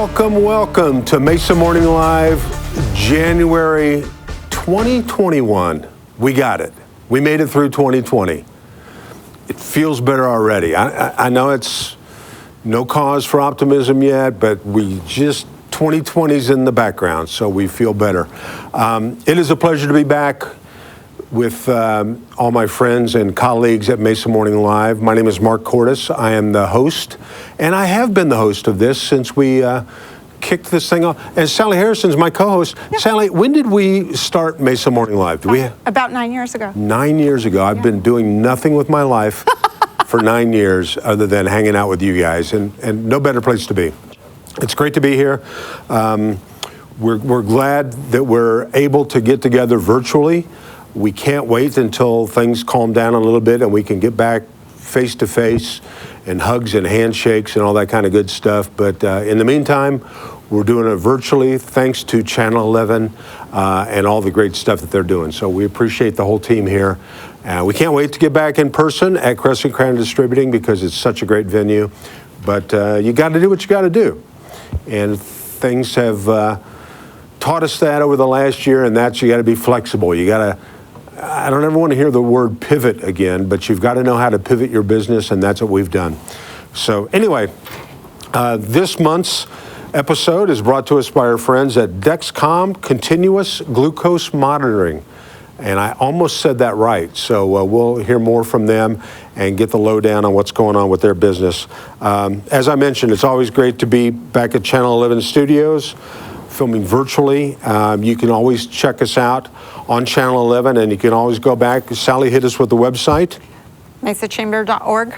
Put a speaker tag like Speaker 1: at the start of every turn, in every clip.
Speaker 1: Welcome to Mesa Morning Live, January 2021. We got it. We made it through 2020. It feels better already. I know it's no cause for optimism yet, but 2020's in the background, so we feel better. It is a pleasure to be back with all my friends and colleagues at Mesa Morning Live. My name is Mark Cordes. I am the host, and I have been the host of this since we kicked this thing off. And Sally Harrison's my co-host. Yep. Sally, when did we start Mesa Morning Live?
Speaker 2: About 9 years ago.
Speaker 1: 9 years ago. I've been doing nothing with my life for 9 years other than hanging out with you guys, and no better place to be. It's great to be here. We're glad that we're able to get together virtually. We can't wait until things calm down a little bit and we can get back face to face and hugs and handshakes and all that kind of good stuff. But in the meantime, we're doing it virtually thanks to Channel 11 and all the great stuff that they're doing. So we appreciate the whole team here. We can't wait to get back in person at Crescent Crown Distributing because it's such a great venue. But you got to do what you got to do. And things have taught us that over the last year, and that's you got to be flexible. You got to. I don't ever want to hear the word pivot again, but you've got to know how to pivot your business, and that's what we've done. So anyway, this month's episode is brought to us by our friends at Dexcom Continuous Glucose Monitoring. And I almost said that right. So we'll hear more from them and get the lowdown on what's going on with their business. As I mentioned, it's always great to be back at Channel 11 Studios, filming virtually. You can always check us out on Channel 11, and you can always go back. Sally, hit us with the website.
Speaker 2: mesachamber.org.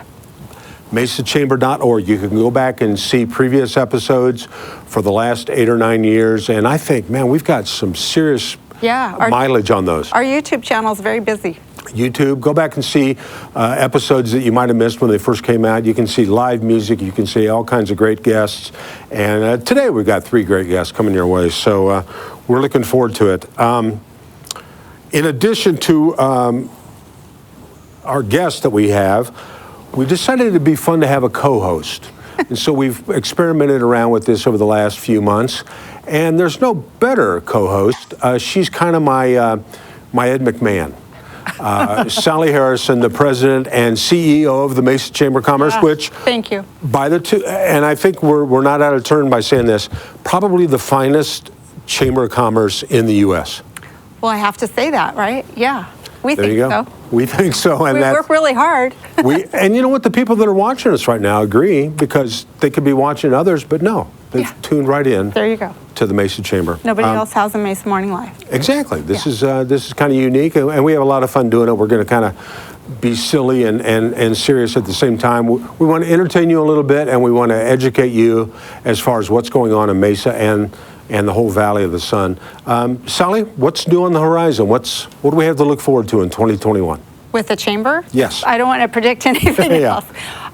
Speaker 1: mesachamber.org. You can go back and see previous episodes for the last 8 or 9 years, and I think, man, we've got some serious mileage on those.
Speaker 2: Our YouTube channel is very busy.
Speaker 1: YouTube, go back and see episodes that you might have missed when they first came out. You can see live music, you can see all kinds of great guests, and today we've got 3 great guests coming your way, so we're looking forward to it. In addition to our guests that we have, we decided it'd be fun to have a co-host. And so we've experimented around with this over the last few months, and there's no better co-host. She's kind of my Ed McMahon. Sally Harrison, the president and CEO of the Mesa Chamber of Commerce, which
Speaker 2: thank you.
Speaker 1: By the two, and I think we're not out of turn by saying this, probably the finest chamber of commerce in the U.S.
Speaker 2: Well, I have to say that, right? Yeah, we
Speaker 1: there
Speaker 2: think
Speaker 1: you go.
Speaker 2: So.
Speaker 1: We think so, and
Speaker 2: we work really hard.
Speaker 1: And you know what? The people that are watching us right now agree because they could be watching others, but no, they've tuned right in.
Speaker 2: There you go.
Speaker 1: To the Mesa Chamber.
Speaker 2: Nobody else has a Mesa Morning Live.
Speaker 1: Exactly. This is kind of unique, and we have a lot of fun doing it. We're going to kind of be silly and serious at the same time. We want to entertain you a little bit, and we want to educate you as far as what's going on in Mesa and the whole Valley of the Sun. Sally, what's new on the horizon? What do we have to look forward to in 2021?
Speaker 2: With the chamber?
Speaker 1: Yes.
Speaker 2: I don't want to predict anything else.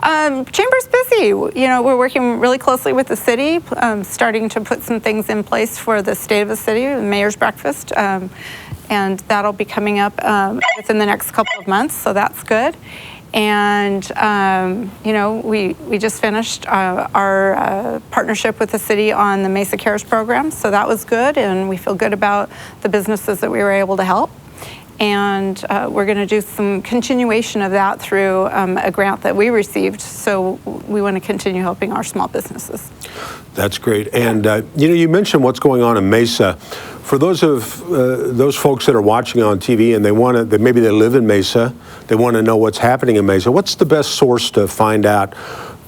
Speaker 2: Chamber's busy. You know, we're working really closely with the city, starting to put some things in place for the State of the City, the Mayor's Breakfast, and that'll be coming up within the next couple of months, so that's good. And, you know, we just finished our partnership with the city on the Mesa Cares program, so that was good, and we feel good about the businesses that we were able to help. And we're going to do some continuation of that through a grant that we received, so we want to continue helping our small businesses. That's great. And,
Speaker 1: you know, you mentioned what's going on in Mesa. For those folks that are watching on TV and maybe they live in Mesa, they want to know what's happening in Mesa, what's the best source to find out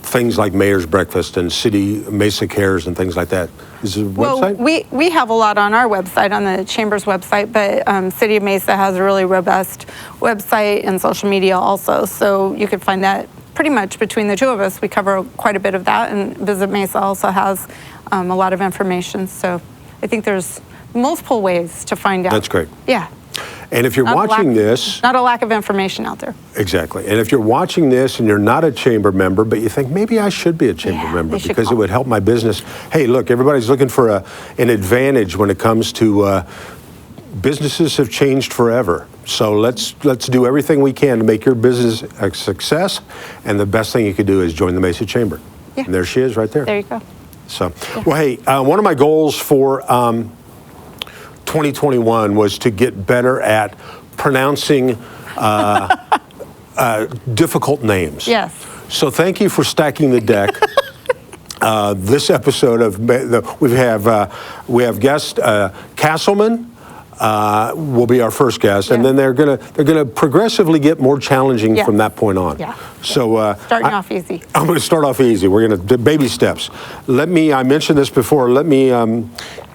Speaker 1: things like Mayor's Breakfast and City Mesa Cares and things like that? Is it a website?
Speaker 2: Well, we have a lot on our website, on the Chamber's website, but City of Mesa has a really robust website and social media also, so you can find that pretty much between the two of us. We cover quite a bit of that, and Visit Mesa also has a lot of information, so I think there's multiple ways to find out.
Speaker 1: That's great.
Speaker 2: Yeah.
Speaker 1: And if you're watching this...
Speaker 2: Not a lack of information out there.
Speaker 1: Exactly. And if you're watching this and you're not a chamber member, but you think, maybe I should be a chamber member because it would help my business. Hey, look, everybody's looking for an advantage when it comes to businesses have changed forever. So let's do everything we can to make your business a success. And the best thing you could do is join the Mesa Chamber.
Speaker 2: Yeah.
Speaker 1: And there she is right there.
Speaker 2: There you go.
Speaker 1: So, well, hey, one of my goals for 2021 was to get better at pronouncing difficult names.
Speaker 2: Yes.
Speaker 1: So thank you for stacking the deck. This episode of we have guest Kasselmann will be our first guest, and then they're gonna progressively get more challenging from that point on.
Speaker 2: Yeah.
Speaker 1: So
Speaker 2: starting off easy.
Speaker 1: I'm going to start off easy. We're going to do baby steps. I mentioned this before. Let me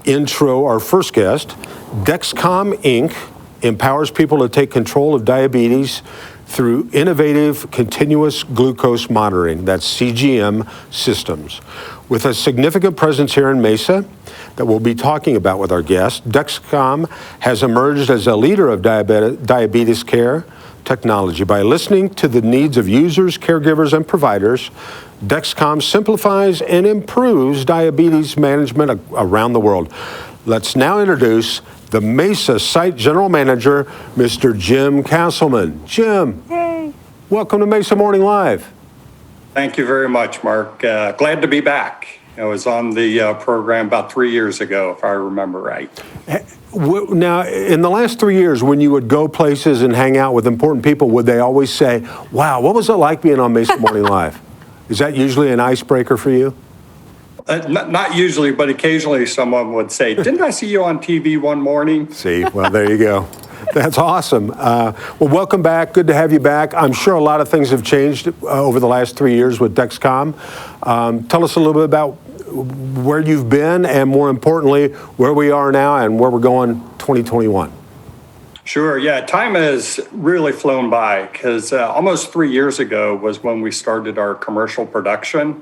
Speaker 1: intro our first guest. Dexcom Inc. empowers people to take control of diabetes through innovative continuous glucose monitoring, that's CGM systems. With a significant presence here in Mesa that we'll be talking about with our guest, Dexcom has emerged as a leader of diabetes care technology. By listening to the needs of users, caregivers, and providers, Dexcom simplifies and improves diabetes management around the world. Let's now introduce the Mesa Site General Manager, Mr. Jim Kasselmann. Jim,
Speaker 2: Yay.
Speaker 1: Welcome to Mesa Morning Live.
Speaker 3: Thank you very much, Mark. Glad to be back. I was on the program about 3 years ago, if I remember right.
Speaker 1: Now, in the last 3 years, when you would go places and hang out with important people, would they always say, wow, what was it like being on Mesa Morning Live? Is that usually an icebreaker for you?
Speaker 3: Not usually, but occasionally someone would say, didn't I see you on TV one morning?
Speaker 1: See, well, there you go. That's awesome. Well, welcome back. Good to have you back. I'm sure a lot of things have changed over the last 3 years with Dexcom. Tell us a little bit about where you've been and, more importantly, where we are now and where we're going 2021.
Speaker 3: Sure. Yeah, time has really flown by because almost 3 years ago was when we started our commercial production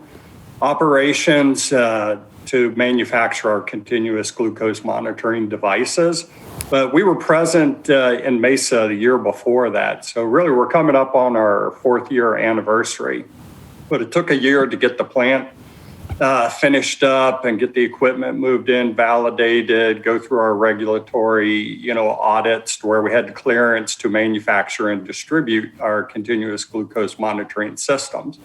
Speaker 3: operations to manufacture our continuous glucose monitoring devices. But we were present in Mesa the year before that. So really, we're coming up on our 4th year anniversary. But it took a year to get the plant finished up and get the equipment moved in, validated, go through our regulatory, audits to where we had the clearance to manufacture and distribute our continuous glucose monitoring systems.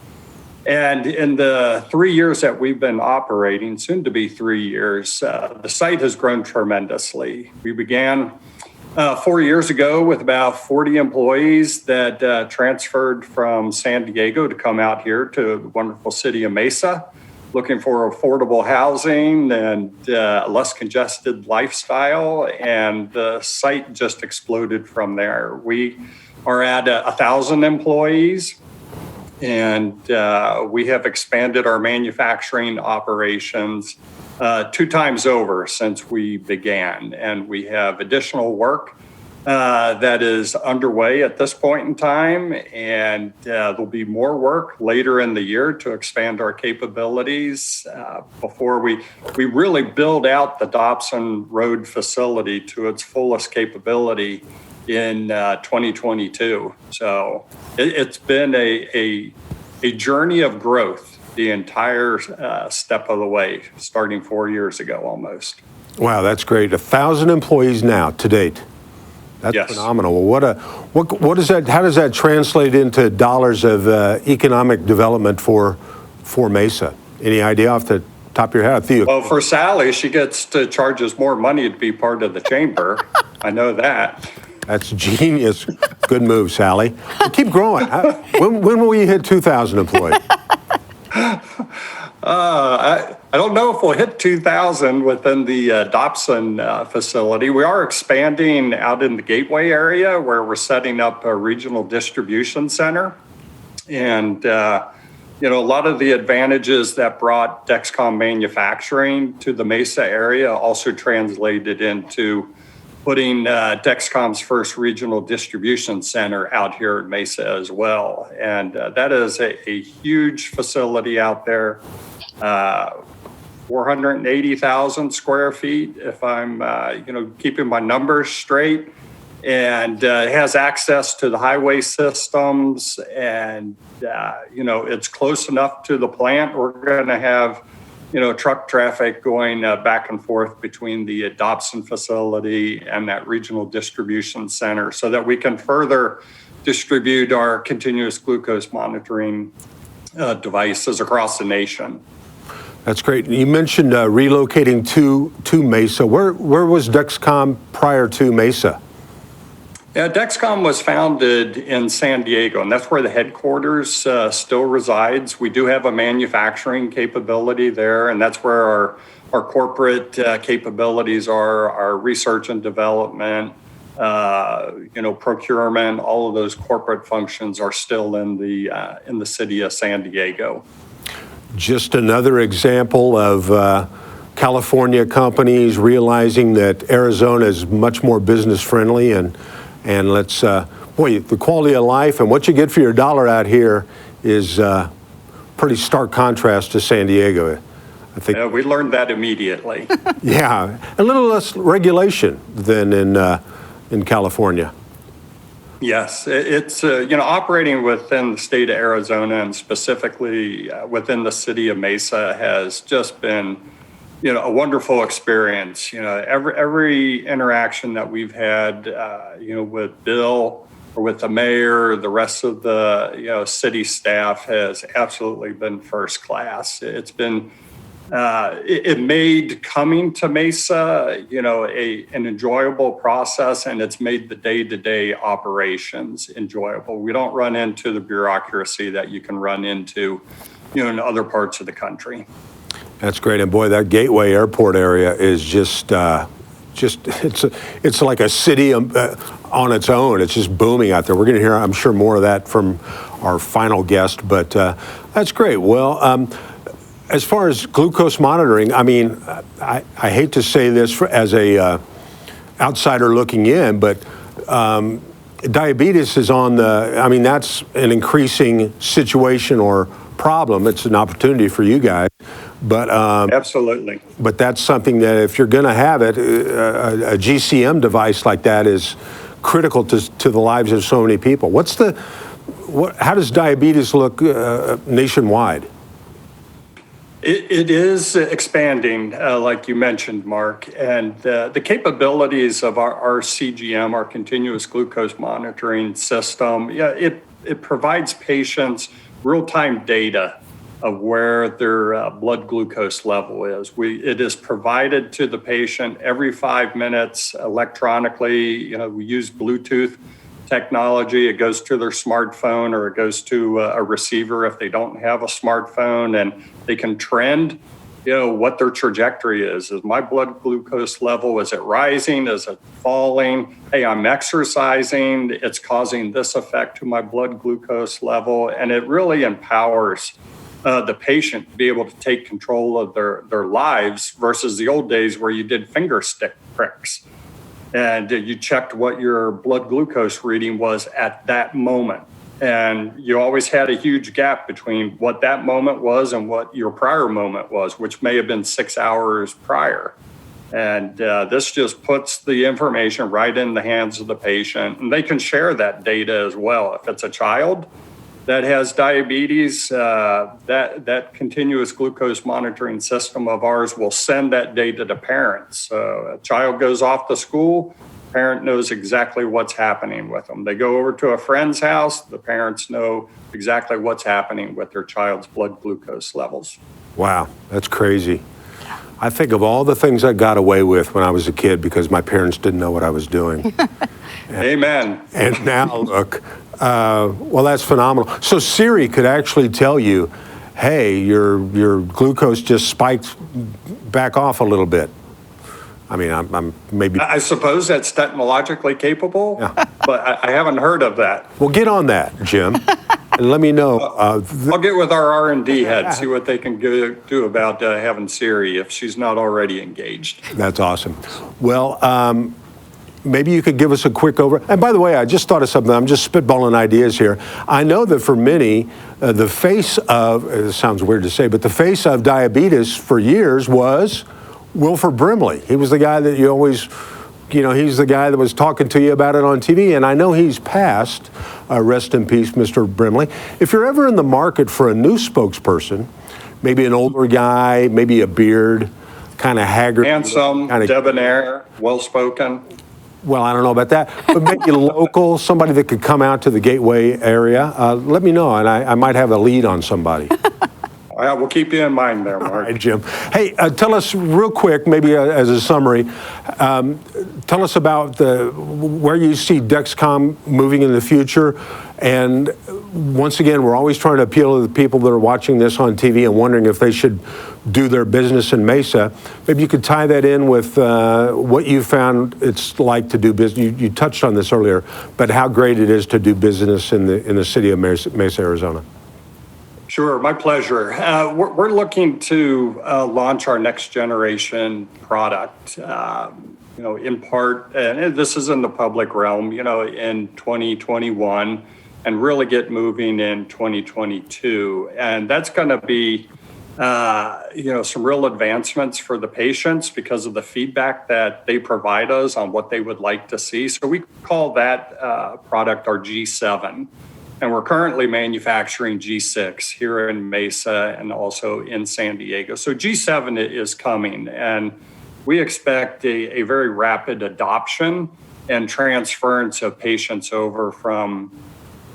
Speaker 3: And in the 3 years that we've been operating, soon to be 3 years, the site has grown tremendously. We began 4 years ago with about 40 employees that transferred from San Diego to come out here to the wonderful city of Mesa, looking for affordable housing and a less congested lifestyle. And the site just exploded from there. We are at 1,000 employees. And we have expanded our manufacturing operations 2 times over since we began. And we have additional work that is underway at this point in time. And there'll be more work later in the year to expand our capabilities before we really build out the Dobson Road facility to its fullest capability in 2022. So it's been a journey of growth the entire step of the way, starting 4 years ago almost.
Speaker 1: Wow, that's great. 1,000 employees now to date. That's phenomenal. Well, what is that? How does that translate into dollars of economic development for Mesa? Any idea off the top of your head?
Speaker 3: Well, for Sally, she gets to charge us more money to be part of the chamber. I know that.
Speaker 1: That's genius. Good move, Sally. Keep growing. When will we hit 2,000 employees?
Speaker 3: I don't know if we'll hit 2,000 within the Dobson facility. We are expanding out in the Gateway area where we're setting up a regional distribution center. And, a lot of the advantages that brought Dexcom manufacturing to the Mesa area also translated into putting Dexcom's first regional distribution center out here in Mesa as well. And that is a huge facility out there, 480,000 square feet, if I'm keeping my numbers straight. And it has access to the highway systems and, it's close enough to the plant. We're going to have truck traffic going back and forth between the Dobson facility and that regional distribution center so that we can further distribute our continuous glucose monitoring devices across the nation.
Speaker 1: That's great. You mentioned relocating to Mesa. Where was Dexcom prior to Mesa?
Speaker 3: Yeah, Dexcom was founded in San Diego, and that's where the headquarters still resides. We do have a manufacturing capability there, and that's where our corporate capabilities are, our research and development, procurement, all of those corporate functions are still in the city of San Diego.
Speaker 1: Just another example of California companies realizing that Arizona is much more business friendly, and let's the quality of life and what you get for your dollar out here is pretty stark contrast to San Diego. I think
Speaker 3: we learned that immediately.
Speaker 1: Yeah, a little less regulation than in California.
Speaker 3: Yes, it's operating within the state of Arizona and specifically within the city of Mesa has just been a wonderful experience. Every interaction that we've had with Bill or with the mayor, the rest of the city staff has absolutely been first class. It's been it made coming to Mesa, an enjoyable process, and it's made the day-to-day operations enjoyable. We don't run into the bureaucracy that you can run into, in other parts of the country.
Speaker 1: That's great, and boy, that Gateway Airport area is just it's like a city on its own. It's just booming out there. We're going to hear, I'm sure, more of that from our final guest, but that's great. Well. As far as glucose monitoring, I mean, I hate to say this as a outsider looking in, but diabetes is on that's an increasing situation or problem. It's an opportunity for you guys. But
Speaker 3: absolutely.
Speaker 1: But that's something that if you're going to have it, a GCM device like that is critical to the lives of so many people. How does diabetes look nationwide?
Speaker 3: It is expanding, like you mentioned, Mark, and the capabilities of our CGM, our continuous glucose monitoring system, it provides patients real-time data of where their blood glucose level is. It is provided to the patient every 5 minutes electronically. We use Bluetooth technology. It goes to their smartphone or it goes to a receiver if they don't have a smartphone, and they can trend, what their trajectory is. Is my blood glucose level, is it rising? Is it falling? Hey, I'm exercising. It's causing this effect to my blood glucose level. And it really empowers the patient to be able to take control of their lives versus the old days where you did finger stick pricks. And you checked what your blood glucose reading was at that moment. And you always had a huge gap between what that moment was and what your prior moment was, which may have been 6 hours prior. And this just puts the information right in the hands of the patient. And they can share that data as well. If it's a child that has diabetes, that continuous glucose monitoring system of ours will send that data to parents. So a child goes off to school, parent knows exactly what's happening with them. They go over to a friend's house, the parents know exactly what's happening with their child's blood glucose levels.
Speaker 1: Wow, that's crazy. I think of all the things I got away with when I was a kid because my parents didn't know what I was doing.
Speaker 3: Amen.
Speaker 1: And now look, well, that's phenomenal. So Siri could actually tell you, hey, your glucose just spiked back off a little bit. I mean, I'm maybe...
Speaker 3: I suppose that's technologically capable,
Speaker 1: yeah.
Speaker 3: But I haven't heard of that.
Speaker 1: Well, get on that, Jim, and let me know.
Speaker 3: I'll get with our R&D head, see what they can do about having Siri if she's not already engaged.
Speaker 1: That's awesome. Well, maybe you could give us a quick over. And by the way, I just thought of something. I'm just spitballing ideas here. I know that for many, the face of, it sounds weird to say, but the face of diabetes for years was Wilford Brimley. He was the guy that you always, he's the guy that was talking to you about it on TV. And I know he's passed. Rest in peace, Mr. Brimley. If you're ever in the market for a new spokesperson, maybe an older guy, maybe a beard, kind of haggard.
Speaker 3: Handsome, debonair, well-spoken.
Speaker 1: Well, I don't know about that, but maybe local, somebody that could come out to the Gateway area. Let me know, and I might have a lead on somebody.
Speaker 3: We'll keep you in mind there, Mark.
Speaker 1: All right, Jim. Hey, tell us real quick, maybe as a summary, tell us about where you see Dexcom moving in the future. And once again, we're always trying to appeal to the people that are watching this on TV and wondering if they should do their business in Mesa. Maybe you could tie that in with what you found it's like to do business. You touched on this earlier, but how great it is to do business in the city of Mesa, Arizona.
Speaker 3: Sure, my pleasure. We're looking to launch our next generation product, in part, and this is in the public realm, in 2021, and really get moving in 2022. And that's going to be, some real advancements for the patients because of the feedback that they provide us on what they would like to see. So we call that product our G7. And we're currently manufacturing G6 here in Mesa and also in San Diego. So G7 is coming, and we expect a very rapid adoption and transference of patients over from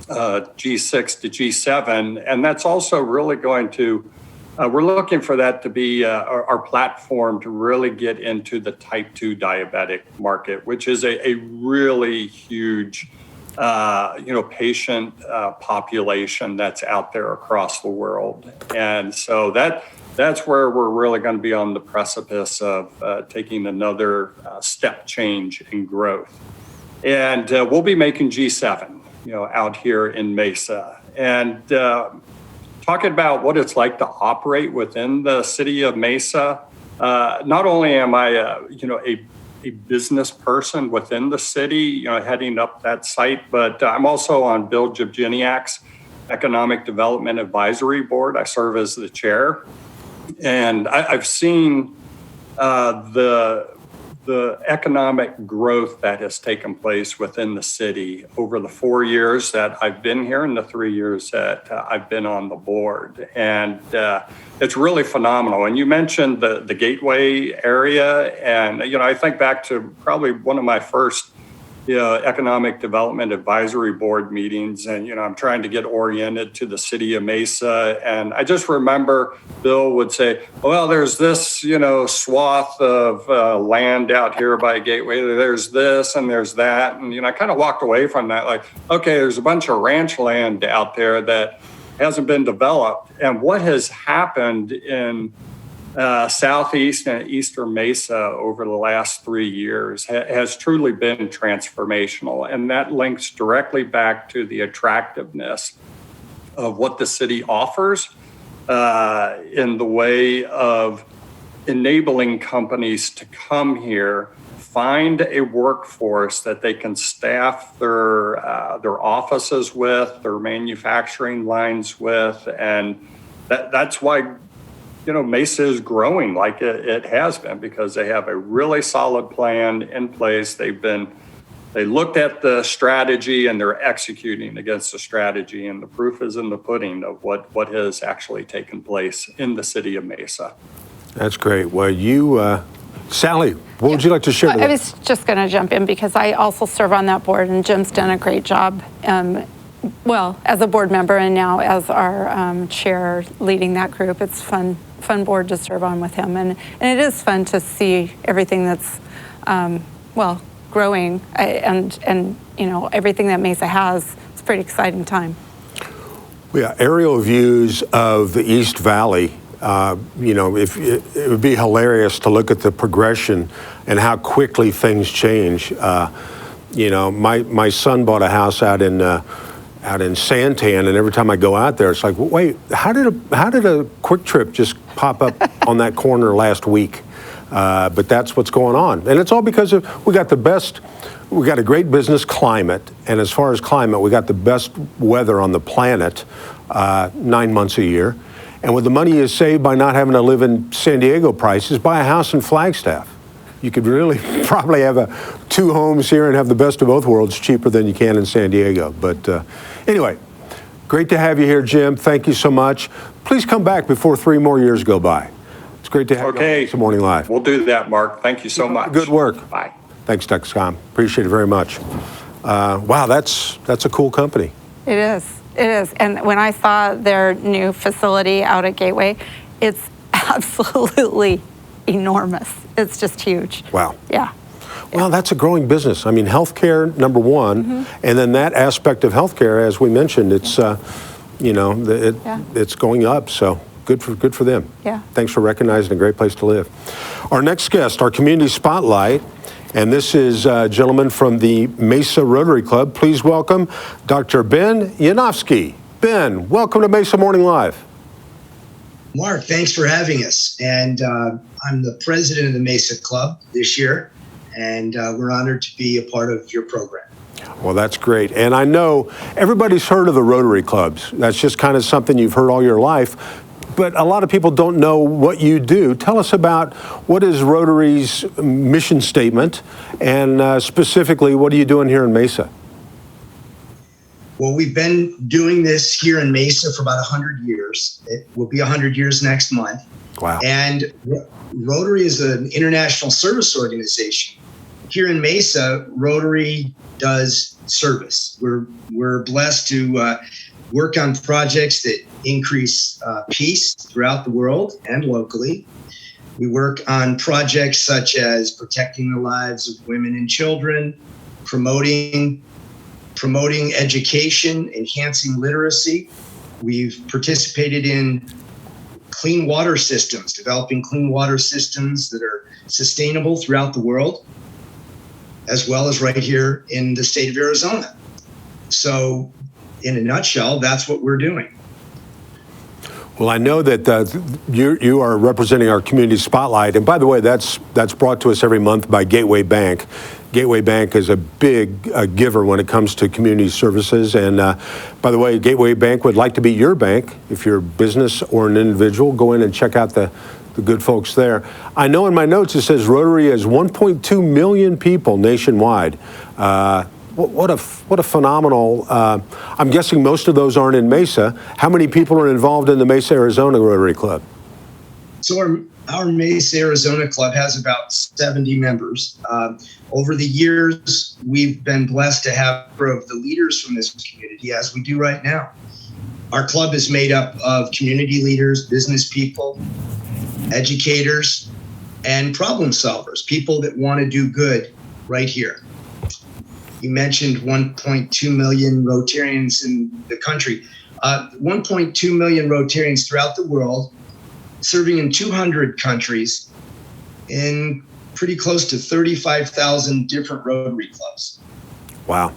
Speaker 3: G6 to G7. And that's also really going to, we're looking for that to be our platform to really get into the type 2 diabetic market, which is a really huge patient population that's out there across the world. And so that's where we're really going to be on the precipice of taking another step change in growth. And we'll be making G7, out here in Mesa. And talking about what it's like to operate within the city of Mesa, not only am I, a business person within the city, heading up that site, but I'm also on Bill Jabjiniak's Economic Development Advisory Board. I serve as the chair, and I've seen the economic growth that has taken place within the city over the 4 years that I've been here and the 3 years that I've been on the board. And it's really phenomenal. And you mentioned the Gateway area. And, I think back to probably one of my first Economic Development Advisory Board meetings. And, I'm trying to get oriented to the city of Mesa. And I just remember Bill would say, well, there's this, swath of land out here by Gateway. There's this and there's that. And, I kind of walked away from that like, okay, there's a bunch of ranch land out there that hasn't been developed. And what has happened in Southeast and Eastern Mesa over the last 3 years has truly been transformational. And that links directly back to the attractiveness of what the city offers in the way of enabling companies to come here, find a workforce that they can staff their offices with, their manufacturing lines with. And that's why Mesa is growing like it has been, because they have a really solid plan in place. They looked at the strategy and they're executing against the strategy, and the proof is in the pudding of what has actually taken place in the city of Mesa. That's great.
Speaker 1: Well, Sally, what would you like to share?
Speaker 2: I was just going to jump in because I also serve on that board, and Jim's done a great job. As a board member and now as our chair leading that group. It's fun board to serve on with him, and it is fun to see everything that's growing and everything that Mesa has. It's a pretty exciting time.
Speaker 1: Yeah, aerial views of the East Valley. If it would be hilarious to look at the progression and how quickly things change. My son bought a house out in Santan, and every time I go out there, it's like, wait, how did a Quick Trip just pop up on that corner last week? But that's what's going on, and it's all because we got a great business climate, and as far as climate, we got the best weather on the planet 9 months a year, and with the money you save by not having to live in San Diego prices, buy a house in Flagstaff. You could really probably have 2 homes here and have the best of both worlds cheaper than you can in San Diego. But anyway, great to have you here, Jim. Thank you so much. Please come back before 3 more years go by. It's great to have you on This Morning Live.
Speaker 3: We'll do that, Mark. Thank you so much.
Speaker 1: Good work.
Speaker 3: Bye.
Speaker 1: Thanks, Dexcom. Appreciate it very much. Wow, that's a cool company.
Speaker 2: It is. It is. And when I saw their new facility out at Gateway, it's absolutely enormous. It's just huge.
Speaker 1: Wow.
Speaker 2: Yeah.
Speaker 1: Well, that's a growing business. I mean, healthcare, number one, and then that aspect of healthcare, as we mentioned, it's, it's going up. So good for them.
Speaker 2: Yeah.
Speaker 1: Thanks for recognizing a great place to live. Our next guest, our community spotlight, and this is a gentleman from the Mesa Rotary Club. Please welcome Dr. Ben Yanofsky. Ben, welcome to Mesa Morning Live.
Speaker 4: Mark, thanks for having us. And I'm the president of the Mesa Club this year, and we're honored to be a part of your program.
Speaker 1: Well, that's great. And I know everybody's heard of the Rotary Clubs. That's just kind of something you've heard all your life. But a lot of people don't know what you do. Tell us about what is Rotary's mission statement, and specifically, what are you doing here in Mesa?
Speaker 4: Well, we've been doing this here in Mesa for about 100 years. It will be 100 years next month.
Speaker 1: Wow.
Speaker 4: And Rotary is an international service organization. Here in Mesa, Rotary does service. We're blessed to work on projects that increase peace throughout the world and locally. We work on projects such as protecting the lives of women and children, promoting education, enhancing literacy. We've participated in clean water systems, developing clean water systems that are sustainable throughout the world, as well as right here in the state of Arizona. So, in a nutshell, that's what we're doing.
Speaker 1: Well, I know that you are representing our community spotlight, and by the way, that's brought to us every month by Gateway Bank. Gateway Bank is a big giver when it comes to community services, and by the way, Gateway Bank would like to be your bank. If you're a business or an individual, go in and check out the good folks there. I know in my notes it says Rotary has 1.2 million people nationwide. What a phenomenal, I'm guessing most of those aren't in Mesa. How many people are involved in the Mesa, Arizona Rotary Club?
Speaker 4: So our Mesa, Arizona Club has about 70 members. Over the years, we've been blessed to have a number of the leaders from this community, as we do right now. Our club is made up of community leaders, business people, educators, and problem solvers, people that want to do good right here. You mentioned 1.2 million Rotarians in the country. 1.2 million Rotarians throughout the world, serving in 200 countries in pretty close to 35,000 different Rotary clubs.
Speaker 1: Wow.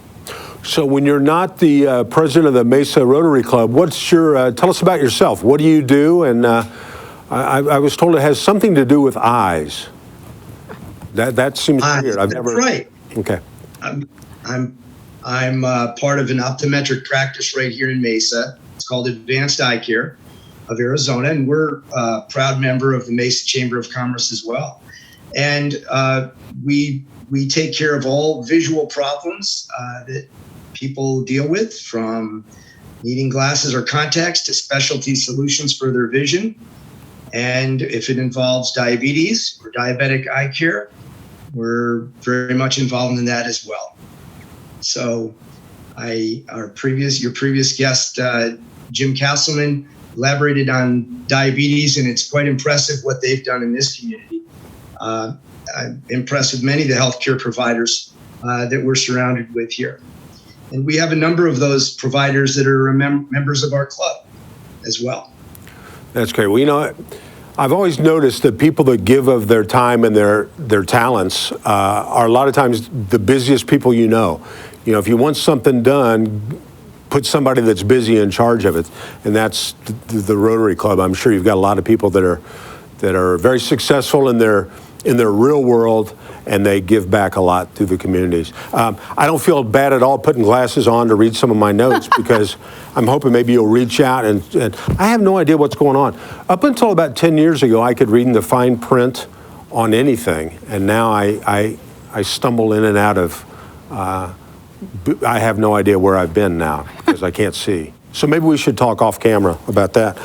Speaker 1: So when you're not the president of the Mesa Rotary Club, what's your, tell us about yourself. What do you do? And I was told it has something to do with eyes. That seems weird.
Speaker 4: That's right.
Speaker 1: Okay.
Speaker 4: I'm part of an optometric practice right here in Mesa. It's called Advanced Eye Care of Arizona, and we're a proud member of the Mesa Chamber of Commerce as well. And we take care of all visual problems that people deal with, from needing glasses or contacts to specialty solutions for their vision. And if it involves diabetes or diabetic eye care, we're very much involved in that as well. So your previous guest, Jim Kasselmann, elaborated on diabetes, and it's quite impressive what they've done in this community. I'm impressed with many of the healthcare providers that we're surrounded with here. And we have a number of those providers that are members of our club as well. That's great.
Speaker 1: Well, you know, I've always noticed that people that give of their time and their talents are a lot of times the busiest people you know. You know, if you want something done, put somebody that's busy in charge of it, and that's the Rotary Club. I'm sure you've got a lot of people that are very successful in their real world, and they give back a lot to the communities. I don't feel bad at all putting glasses on to read some of my notes because I'm hoping maybe you'll reach out, and I have no idea what's going on. Up until about 10 years ago, I could read in the fine print on anything, and now I stumble in and out of, I have no idea where I've been now because I can't see. So maybe we should talk off camera about that.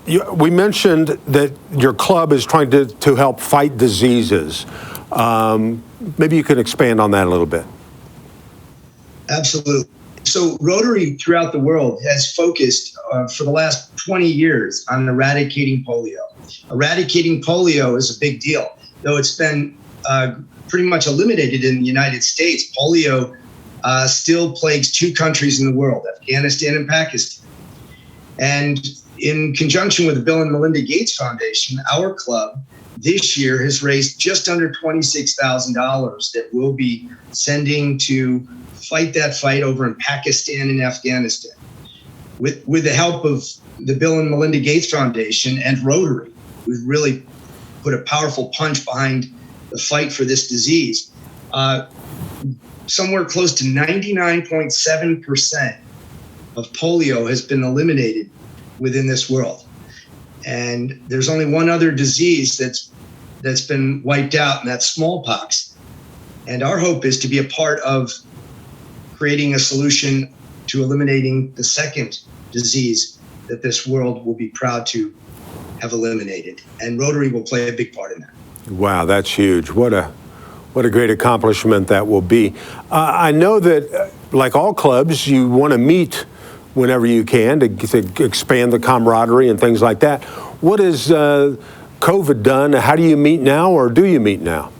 Speaker 1: We mentioned that your club is trying to help fight diseases. Maybe you could expand on that a little bit.
Speaker 4: Absolutely. So Rotary throughout the world has focused for the last 20 years on eradicating polio. Eradicating polio is a big deal, though it's been pretty much eliminated in the United States. Polio still plagues 2 countries in the world, Afghanistan and Pakistan. And in conjunction with the Bill and Melinda Gates Foundation, our club this year has raised just under $26,000 that we'll be sending to fight that fight over in Pakistan and Afghanistan. With the help of the Bill and Melinda Gates Foundation and Rotary, we've really put a powerful punch behind the fight for this disease. Somewhere close to 99.7% of polio has been eliminated within this world. And there's only one other disease that's been wiped out, and that's smallpox. And our hope is to be a part of creating a solution to eliminating the second disease that this world will be proud to have eliminated. And Rotary will play a big part in that.
Speaker 1: Wow, that's huge. What a great accomplishment that will be. I know that, like all clubs, you want to meet whenever you can to expand the camaraderie and things like that. What has COVID done? How do you meet now, or do you meet now?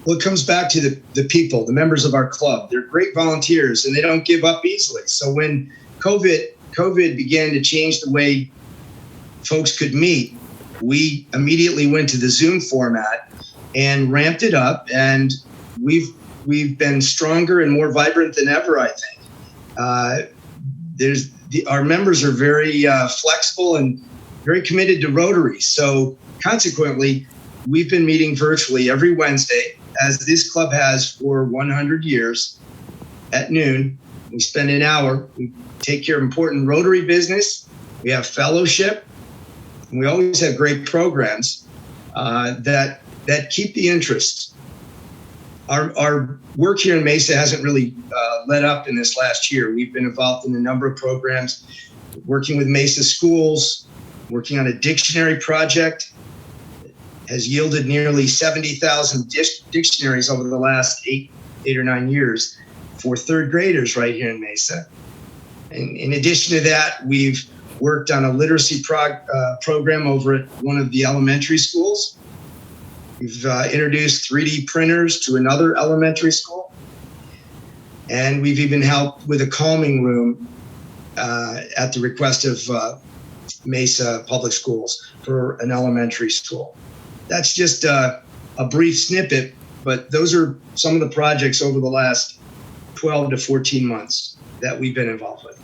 Speaker 4: Well, it comes back to the people, the members of our club. They're great volunteers, and they don't give up easily. So when COVID began to change the way folks could meet, we immediately went to the Zoom format and ramped it up, and we've been stronger and more vibrant than ever, I think. Our members are very flexible and very committed to Rotary. So consequently, we've been meeting virtually every Wednesday, as this club has for 100 years at noon. We spend an hour. We take care of important Rotary business. We have fellowship. And we always have great programs that keep the interest. Our work here in Mesa hasn't really let up in this last year. We've been involved in a number of programs, working with Mesa schools, working on a dictionary project. Has yielded nearly 70,000 dictionaries over the last eight or 9 years for third graders right here in Mesa. And in addition to that, we've worked on a literacy program over at one of the elementary schools. We've introduced 3D printers to another elementary school. And we've even helped with a calming room at the request of Mesa Public Schools for an elementary school. That's just a brief snippet, but those are some of the projects over the last 12 to 14 months that we've been involved with.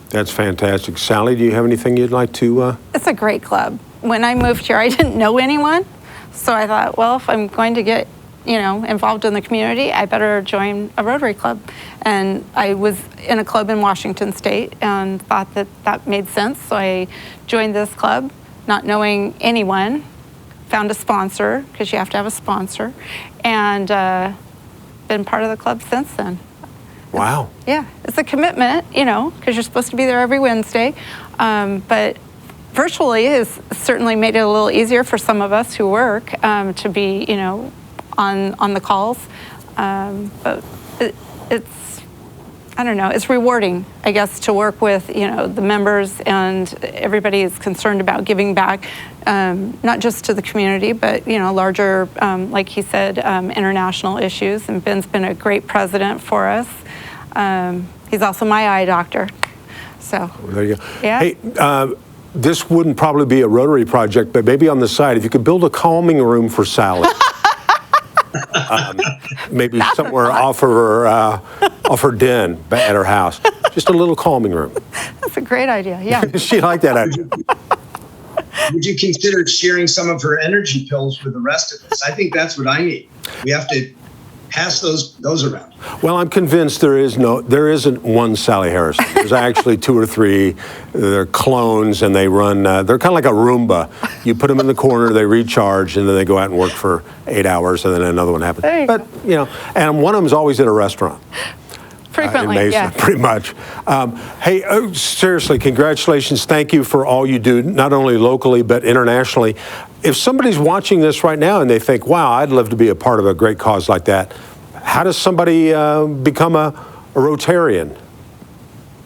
Speaker 1: That's fantastic. Sally, do you have anything you'd like to?
Speaker 2: It's a great club. When I moved here, I didn't know anyone. So I thought, well, if I'm going to get, involved in the community, I better join a Rotary Club. And I was in a club in Washington State and thought that made sense. So I joined this club, not knowing anyone. Found a sponsor, because you have to have a sponsor, and been part of the club since then.
Speaker 1: Wow.
Speaker 2: It's a commitment, because you're supposed to be there every Wednesday. But virtually has certainly made it a little easier for some of us who work to be, on the calls. But I don't know, it's rewarding, I guess, to work with, the members, and everybody is concerned about giving back, not just to the community, but, larger, like he said, international issues. And Ben's been a great president for us. He's also my eye doctor, so.
Speaker 1: There you go.
Speaker 2: Yeah.
Speaker 1: Hey, this wouldn't probably be a Rotary project, but maybe on the side, if you could build a calming room for Sally. Maybe somewhere off her den at her house. Just a little calming room.
Speaker 2: That's a great idea, yeah.
Speaker 1: She liked that idea.
Speaker 4: Would you consider sharing some of her energy pills with the rest of us? I think that's what I need. We have to pass those around.
Speaker 1: Well, I'm convinced there isn't one Sally Harrison. There's actually 2 or 3. They're clones, and they run. They're kind of like a Roomba. You put them in the corner, they recharge, and then they go out and work for 8 hours, and then another one happens.
Speaker 2: There you
Speaker 1: go. And one of them's always at a restaurant.
Speaker 2: Frequently,
Speaker 1: in Mesa,
Speaker 2: yeah.
Speaker 1: Pretty much. Hey, seriously, congratulations. Thank you for all you do, not only locally, but internationally. If somebody's watching this right now and they think, wow, I'd love to be a part of a great cause like that, how does somebody become a a Rotarian?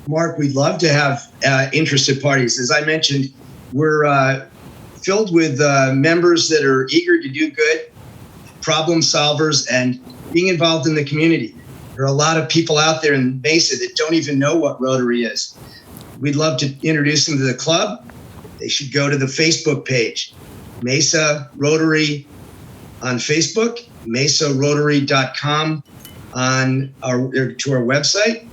Speaker 4: Mark, we'd love to have interested parties. As I mentioned, we're filled with members that are eager to do good, problem solvers, and being involved in the community. There are a lot of people out there in Mesa that don't even know what Rotary is. We'd love to introduce them to the club. They should go to the Facebook page, Mesa Rotary on Facebook, mesarotary.com to our website.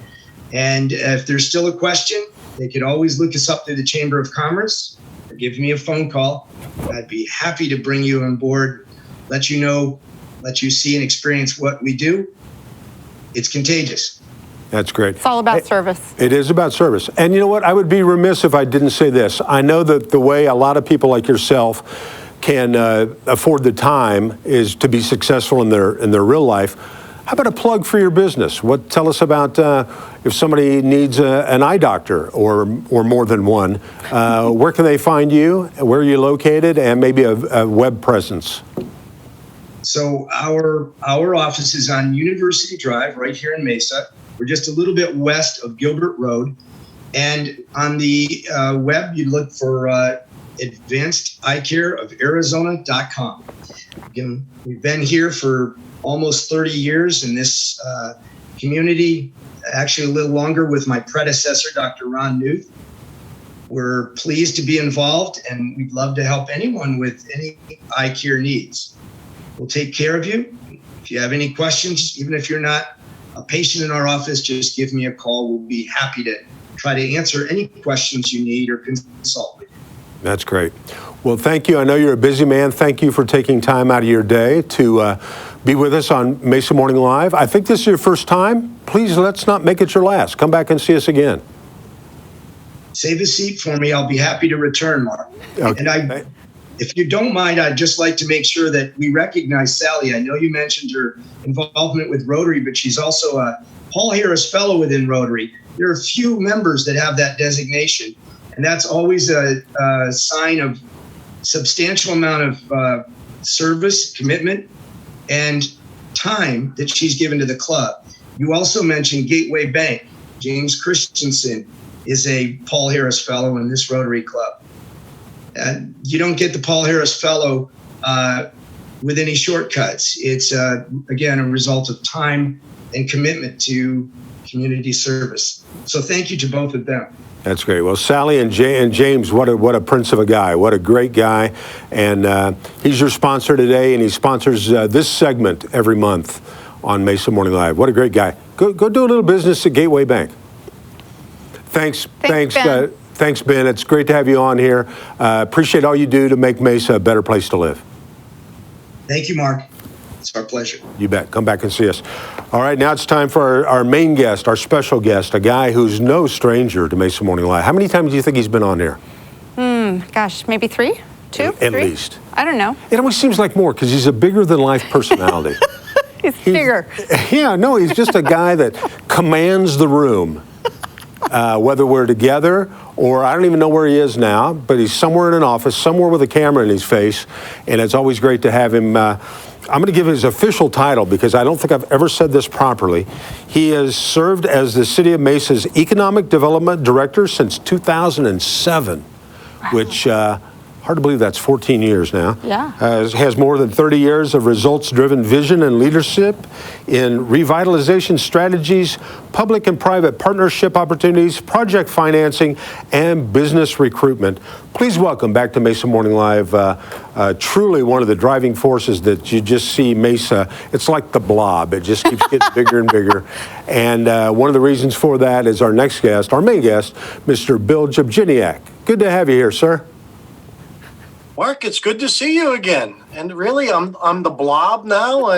Speaker 4: And if there's still a question, they could always look us up through the Chamber of Commerce or give me a phone call. I'd be happy to bring you on board, let you know, let you see and experience what we do. It's contagious.
Speaker 1: That's great.
Speaker 2: It's all about service.
Speaker 1: It is about service. And you know what? I would be remiss if I didn't say this. I know that the way a lot of people like yourself can afford the time is to be successful in their real life. How about a plug for your business? Tell us about if somebody needs an eye doctor or more than one. Where can they find you? Where are you located? And maybe a web presence.
Speaker 4: So our office is on University Drive right here in Mesa. We're just a little bit west of Gilbert Road. And on the web, you look for advancedeyecareofarizona.com. Again, we've been here for almost 30 years in this community, actually a little longer with my predecessor, Dr. Ron Newth. We're pleased to be involved, and we'd love to help anyone with any eye care needs. We'll take care of you. If you have any questions, even if you're not a patient in our office, just give me a call. We'll be happy to try to answer any questions you need or consult with you.
Speaker 1: That's great. Well, thank you. I know you're a busy man. Thank you for taking time out of your day to be with us on Mesa Morning Live. I think this is your first time. Please, let's not make it your last. Come back and see us again.
Speaker 4: Save a seat for me. I'll be happy to return, Mark.
Speaker 1: Okay.
Speaker 4: And if you don't mind, I'd just like to make sure that we recognize Sally. I know you mentioned her involvement with Rotary, but she's also a Paul Harris Fellow within Rotary. There are few members that have that designation, and that's always a sign of substantial amount of service, commitment, and time that she's given to the club. You also mentioned Gateway Bank. James Christensen is a Paul Harris Fellow in this Rotary Club. And you don't get the Paul Harris Fellow with any shortcuts. It's, again, a result of time and commitment to community service. So thank you to both of them.
Speaker 1: That's great. Well, Sally and James, what a prince of a guy. What a great guy. And he's your sponsor today, and he sponsors this segment every month on Mesa Morning Live. What a great guy. Go do a little business at Gateway Bank. Thanks, Ben. Thanks, Ben. It's great to have you on here. Appreciate all you do to make Mesa a better place to live.
Speaker 4: Thank you, Mark. It's our pleasure.
Speaker 1: You bet. Come back and see us. All right, now it's time for our main guest, our special guest, a guy who's no stranger to Mesa Morning Live. How many times do you think he's been on here?
Speaker 2: Gosh, maybe 3? 2?
Speaker 1: At
Speaker 2: 3?
Speaker 1: least.
Speaker 2: I don't know.
Speaker 1: It always seems like more because he's a bigger-than-life personality.
Speaker 2: He's bigger.
Speaker 1: Yeah, no, he's just a guy that commands the room. Whether we're together or I don't even know where he is now, but he's somewhere in an office, somewhere with a camera in his face, and it's always great to have him. I'm going to give his official title because I don't think I've ever said this properly. He has served as the City of Mesa's Economic Development Director since 2007, which hard to believe that's 14 years now.
Speaker 2: Yeah.
Speaker 1: Has more than 30 years of results-driven vision and leadership in revitalization strategies, public and private partnership opportunities, project financing, and business recruitment. Please welcome back to Mesa Morning Live, truly one of the driving forces that you just see Mesa. It's like the blob. It just keeps getting bigger and bigger. And one of the reasons for that is our next guest, our main guest, Mr. Bill Jabjiniak. Good to have you here, sir.
Speaker 5: Mark, it's good to see you again. And really, I'm the blob now.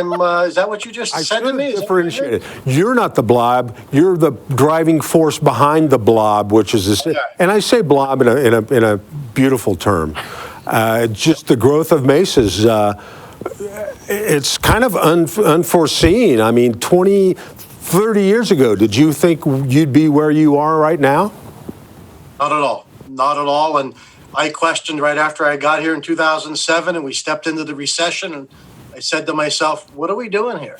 Speaker 5: Is that what you just said to me?
Speaker 1: Differentiated. You're not the blob. You're the driving force behind the blob, which is this. Okay. And I say blob in a beautiful term. Just the growth of Mesa's. It's kind of unforeseen. I mean, 20, 30 years ago, did you think you'd be where you are right now?
Speaker 5: Not at all. Not at all. And I questioned right after I got here in 2007 and we stepped into the recession, and I said to myself, what are we doing here?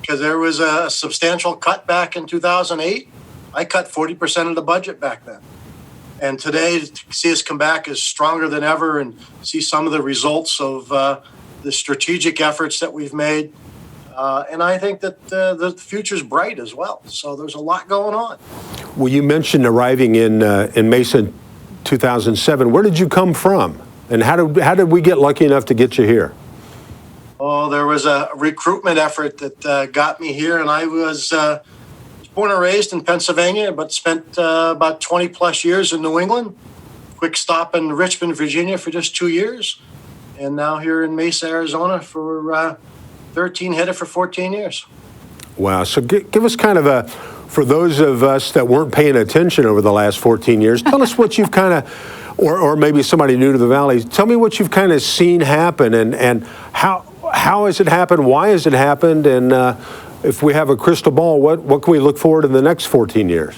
Speaker 5: because there was a substantial cut back in 2008. I cut 40% of the budget back then. And today, to see us come back is stronger than ever and see some of the results of the strategic efforts that we've made. And I think that the future's bright as well. So there's a lot going on.
Speaker 1: Well, you mentioned arriving in Mesa in 2007. Where did you come from? And how did we get lucky enough to get you here?
Speaker 5: Oh, there was a recruitment effort that got me here, and I was born and raised in Pennsylvania, but spent about 20 plus years in New England. Quick stop in Richmond, Virginia for just 2 years, and now here in Mesa, Arizona for 13, headed for 14 years.
Speaker 1: Wow. So give us kind of for those of us that weren't paying attention over the last 14 years, tell us what you've kind of, or maybe somebody new to the Valley, tell me what you've kind of seen happen and how has it happened, why has it happened, and if we have a crystal ball, what can we look forward to in the next 14 years?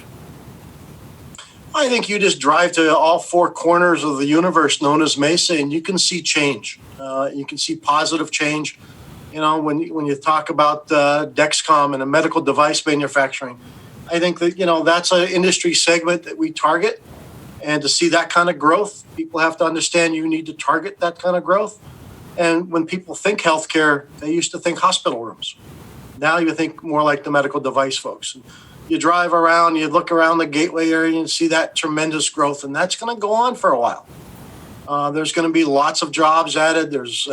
Speaker 5: I think you just drive to all four corners of the universe known as Mesa, and you can see change. You can see positive change. You know, when you talk about Dexcom and a medical device manufacturing, I think that, that's an industry segment that we target. And to see that kind of growth, people have to understand you need to target that kind of growth. And when people think healthcare, they used to think hospital rooms. Now you think more like the medical device folks. You drive around, you look around the Gateway area and see that tremendous growth, and that's going to go on for a while. There's going to be lots of jobs added. There's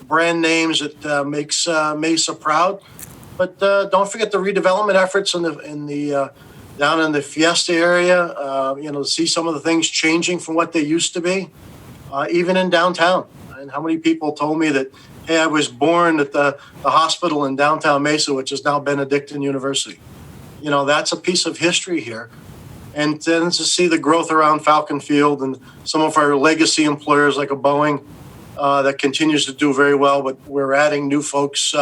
Speaker 5: brand names that makes Mesa proud. But don't forget the redevelopment efforts in the down in the Fiesta area. To see some of the things changing from what they used to be, even in downtown. And how many people told me that, hey, I was born at the hospital in downtown Mesa, which is now Benedictine University. That's a piece of history here. And then to see the growth around Falcon Field and some of our legacy employers like a Boeing that continues to do very well, but we're adding new folks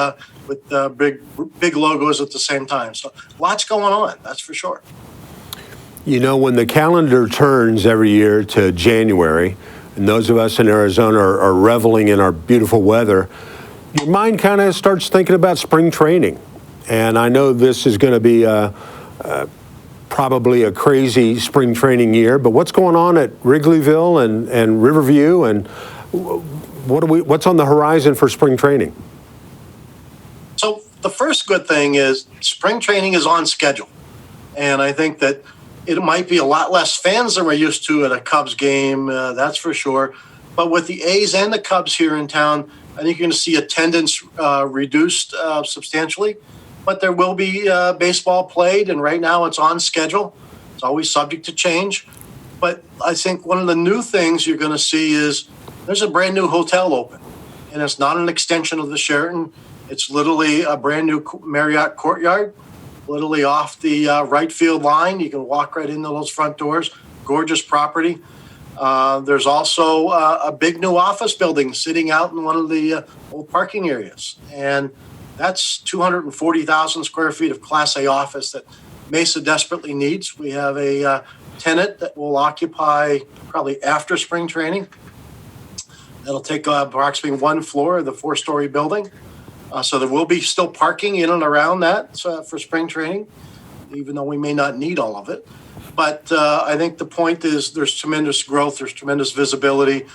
Speaker 5: with big logos at the same time. So lots going on, that's for sure.
Speaker 1: When the calendar turns every year to January, and those of us in Arizona are reveling in our beautiful weather, your mind kind of starts thinking about spring training. And I know this is going to be probably a crazy spring training year, but what's going on at Wrigleyville and Riverview, and what's on the horizon for spring training?
Speaker 5: So the first good thing is spring training is on schedule. And I think that it might be a lot less fans than we're used to at a Cubs game, that's for sure. But with the A's and the Cubs here in town, I think you're going to see attendance reduced substantially. But there will be baseball played, and right now it's on schedule. It's always subject to change. But I think one of the new things you're going to see is there's a brand new hotel open. And it's not an extension of the Sheraton. It's literally a brand new Marriott Courtyard, literally off the right field line. You can walk right into those front doors. Gorgeous property. There's also a big new office building sitting out in one of the old parking areas. And that's 240,000 square feet of Class A office that Mesa desperately needs. We have a tenant that will occupy probably after spring training. That'll take approximately one floor of the 4-story building. So there will be still parking in and around that for spring training, even though we may not need all of it. But I think the point is there's tremendous growth, there's tremendous visibility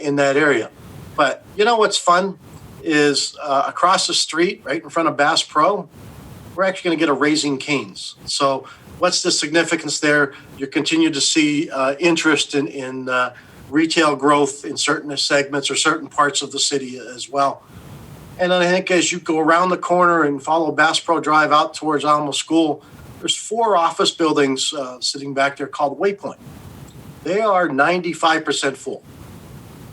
Speaker 5: in that area. But what's fun is across the street, right in front of Bass Pro, we're actually going to get a Raising Cane's. So what's the significance there? You continue to see interest in retail growth in certain segments or certain parts of the city as well. And I think as you go around the corner and follow Bass Pro Drive out towards Alamo School, there's 4 office buildings sitting back there called Waypoint. They are 95% full.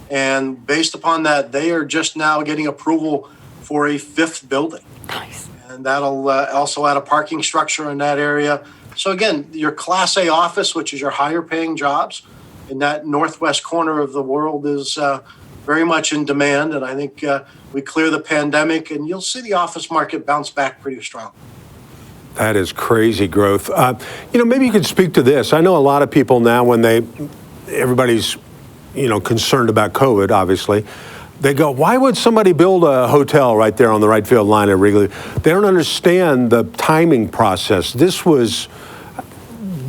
Speaker 5: And based upon that, they are just now getting approval for a 5th building.
Speaker 2: Nice.
Speaker 5: And that'll also add a parking structure in that area. So again, your Class A office, which is your higher paying jobs in that northwest corner of the world, is very much in demand. And I think we clear the pandemic and you'll see the office market bounce back pretty strong.
Speaker 1: That is crazy growth. Maybe you could speak to this. I know a lot of people now, when everybody's concerned about COVID, obviously. They go, why would somebody build a hotel right there on the right field line at Wrigley? They don't understand the timing process. This was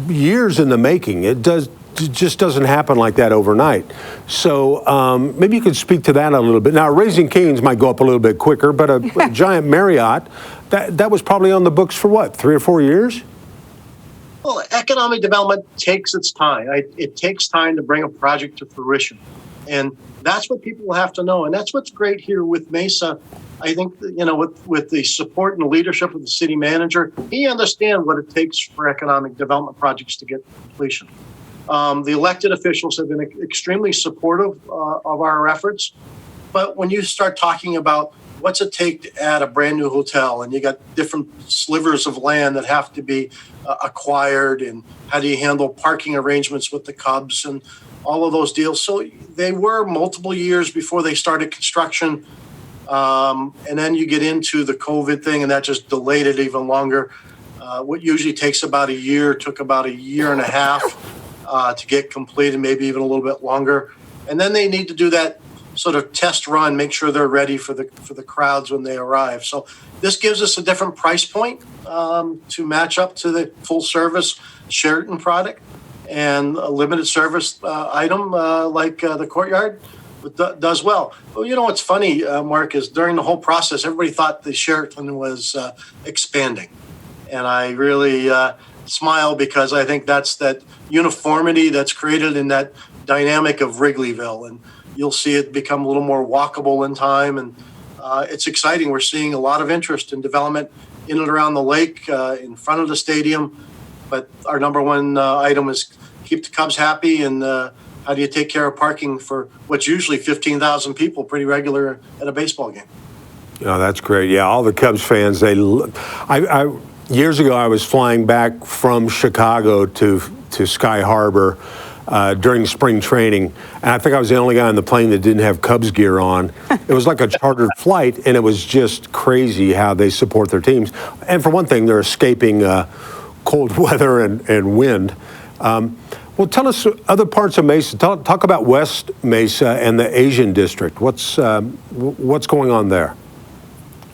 Speaker 1: years in the making. It just doesn't happen like that overnight. So maybe you could speak to that a little bit. Now, Raising Cane's might go up a little bit quicker, but a giant Marriott, that was probably on the books for what, 3 or 4 years?
Speaker 5: Well, economic development takes its time. It takes time to bring a project to fruition. And that's what people will have to know. And that's what's great here with Mesa. I think, with the support and the leadership of the city manager, he understands what it takes for economic development projects to get to completion. The elected officials have been extremely supportive of our efforts. But when you start talking about what's it take to add a brand new hotel, and you got different slivers of land that have to be acquired, and how do you handle parking arrangements with the Cubs and all of those deals. So they were multiple years before they started construction. And then you get into the COVID thing, and that just delayed it even longer. What usually takes about a year took about a year and a half to get completed, maybe even a little bit longer. And then they need to do that sort of test run, make sure they're ready for the crowds when they arrive. So this gives us a different price point to match up to the full service Sheraton product, and a limited service item like the Courtyard does well. Well, what's funny, Mark, is during the whole process, everybody thought the Sheraton was expanding. And I really smile, because I think that's that uniformity that's created in that dynamic of Wrigleyville. And you'll see it become a little more walkable in time. And it's exciting. We're seeing a lot of interest in development in and around the lake, in front of the stadium. But our number one item is keep the Cubs happy, and how do you take care of parking for what's usually 15,000 people, pretty regular at a baseball game.
Speaker 1: Oh, that's great. Yeah, all the Cubs fans, years ago I was flying back from Chicago to Sky Harbor during spring training, and I think I was the only guy on the plane that didn't have Cubs gear on. It was like a chartered flight, and it was just crazy how they support their teams. And for one thing, they're escaping cold weather and wind. Well, tell us other parts of Mesa. Talk about West Mesa and the Asian district. What's going on there?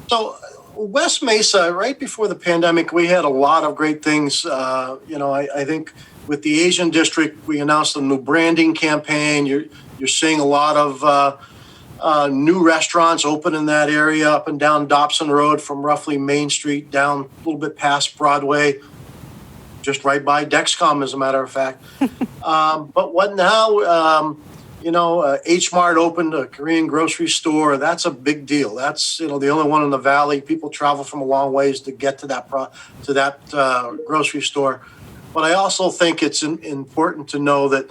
Speaker 1: So
Speaker 5: West Mesa, right before the pandemic, we had a lot of great things. I think with the Asian district, we announced a new branding campaign. You're seeing a lot of new restaurants open in that area, up and down Dobson Road from roughly Main Street down a little bit past Broadway, just right by Dexcom, as a matter of fact. But what now? H Mart opened a Korean grocery store. That's a big deal. That's the only one in the valley. People travel from a long ways to get to that grocery store. But I also think it's important to know that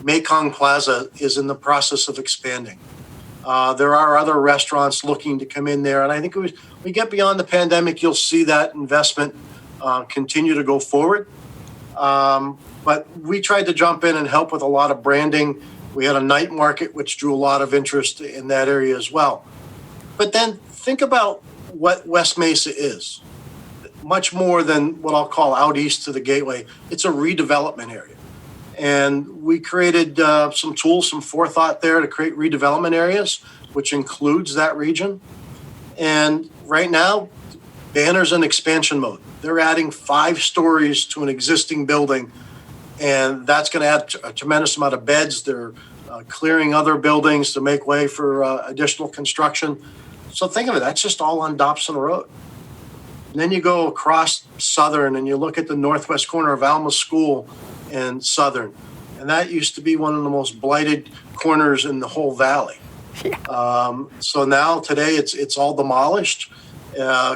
Speaker 5: Mekong Plaza is in the process of expanding. There are other restaurants looking to come in there, and I think we get beyond the pandemic, you'll see that investment continue to go forward. But we tried to jump in and help with a lot of branding. We had a night market, which drew a lot of interest in that area as well. But then think about what West Mesa is. Much more than what I'll call out east to the Gateway. It's a redevelopment area. And we created some tools, some forethought there to create redevelopment areas, which includes that region. And right now, Banner's in expansion mode. They're adding 5 stories to an existing building, and that's going to add a tremendous amount of beds. They're clearing other buildings to make way for additional construction. So think of it, that's just all on Dobson Road. And then you go across Southern and you look at the northwest corner of Alma School and Southern. And that used to be one of the most blighted corners in the whole valley. Yeah. So now today it's all demolished.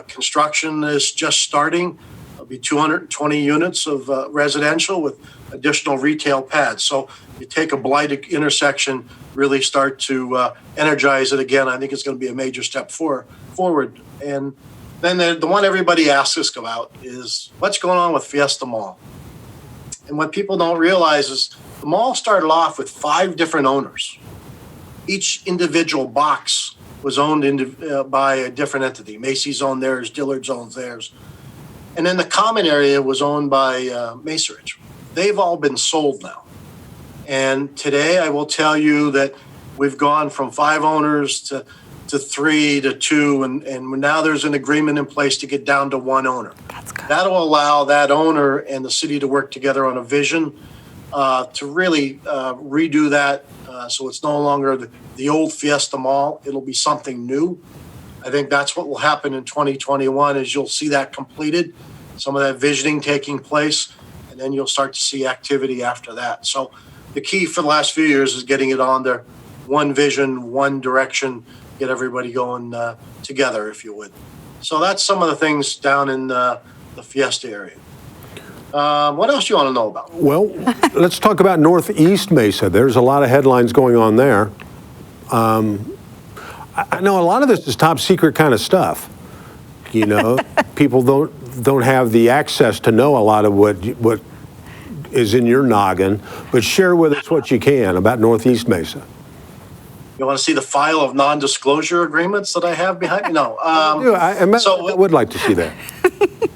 Speaker 5: Construction is just starting. There'll be 220 units of residential with additional retail pads. So you take a blighted intersection, really start to energize it again. I think it's going to be a major step forward. And then the one everybody asks us about is what's going on with Fiesta Mall? And what people don't realize is the mall started off with 5 different owners. Each individual box was owned by a different entity. Macy's owned theirs, Dillard's owns theirs. And then the common area was owned by Mesa Ridge. They've all been sold now. And today I will tell you that We've gone from 5 owners to 3 to 2, and now there's an agreement in place to get down to 1 owner.
Speaker 2: That's good.
Speaker 5: That'll allow that owner and the city to work together on a vision to really redo that so it's no longer the old Fiesta Mall. It'll be something new. I think that's what will happen in 2021 is you'll see that completed, some of that visioning taking place, and then you'll start to see activity after that. So the key for the last few years is getting it on there, one vision, one direction, get everybody going together, if you would. So that's some of the things down in the Fiesta area. What else do you want to know about?
Speaker 1: Well, let's talk about Northeast Mesa. There's a lot of headlines going on there. I know a lot of this is top secret kind of stuff. You know, people don't have the access to know a lot of what is in your noggin, but share with us what you can about Northeast Mesa.
Speaker 5: You want to see the file of non-disclosure agreements that I have behind me? No.
Speaker 1: I would like to see that.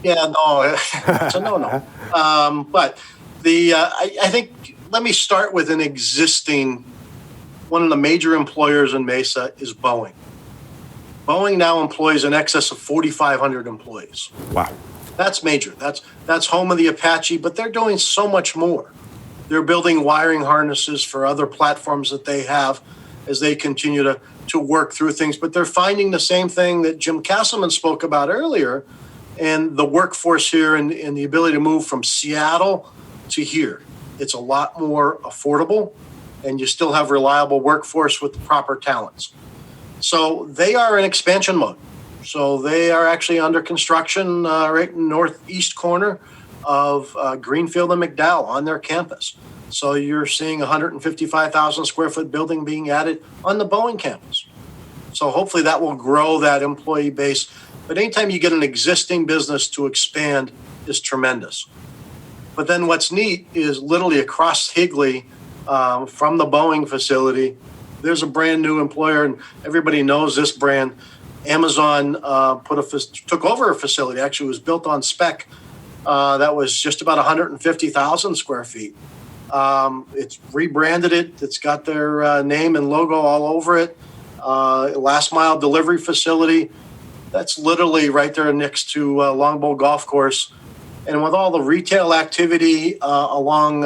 Speaker 5: Yeah, no, it's a no. But I think, let me start with an existing, one of the major employers in Mesa is Boeing. Boeing now employs in excess of 4,500 employees.
Speaker 1: Wow.
Speaker 5: That's major. That's home of the Apache, but they're doing so much more. They're building wiring harnesses for other platforms that they have as they continue to work through things. But they're finding the same thing that Jim Kasselmann spoke about earlier, and the workforce here and the ability to move from Seattle to here. It's a lot more affordable, and you still have reliable workforce with the proper talents. So they are in expansion mode. So they are actually under construction right in the northeast corner of Greenfield and McDowell on their campus. So you're seeing a 155,000 square foot building being added on the Boeing campus. So hopefully that will grow that employee base. But anytime you get an existing business to expand is tremendous. But then what's neat is literally across Higley from the Boeing facility, there's a brand new employer, and everybody knows this brand. Amazon took over a facility. Actually, it was built on spec. That was just about 150,000 square feet. It's rebranded it. It's got their name and logo all over it. Last mile delivery facility. That's literally right there next to Longbow Golf Course. And with all the retail activity along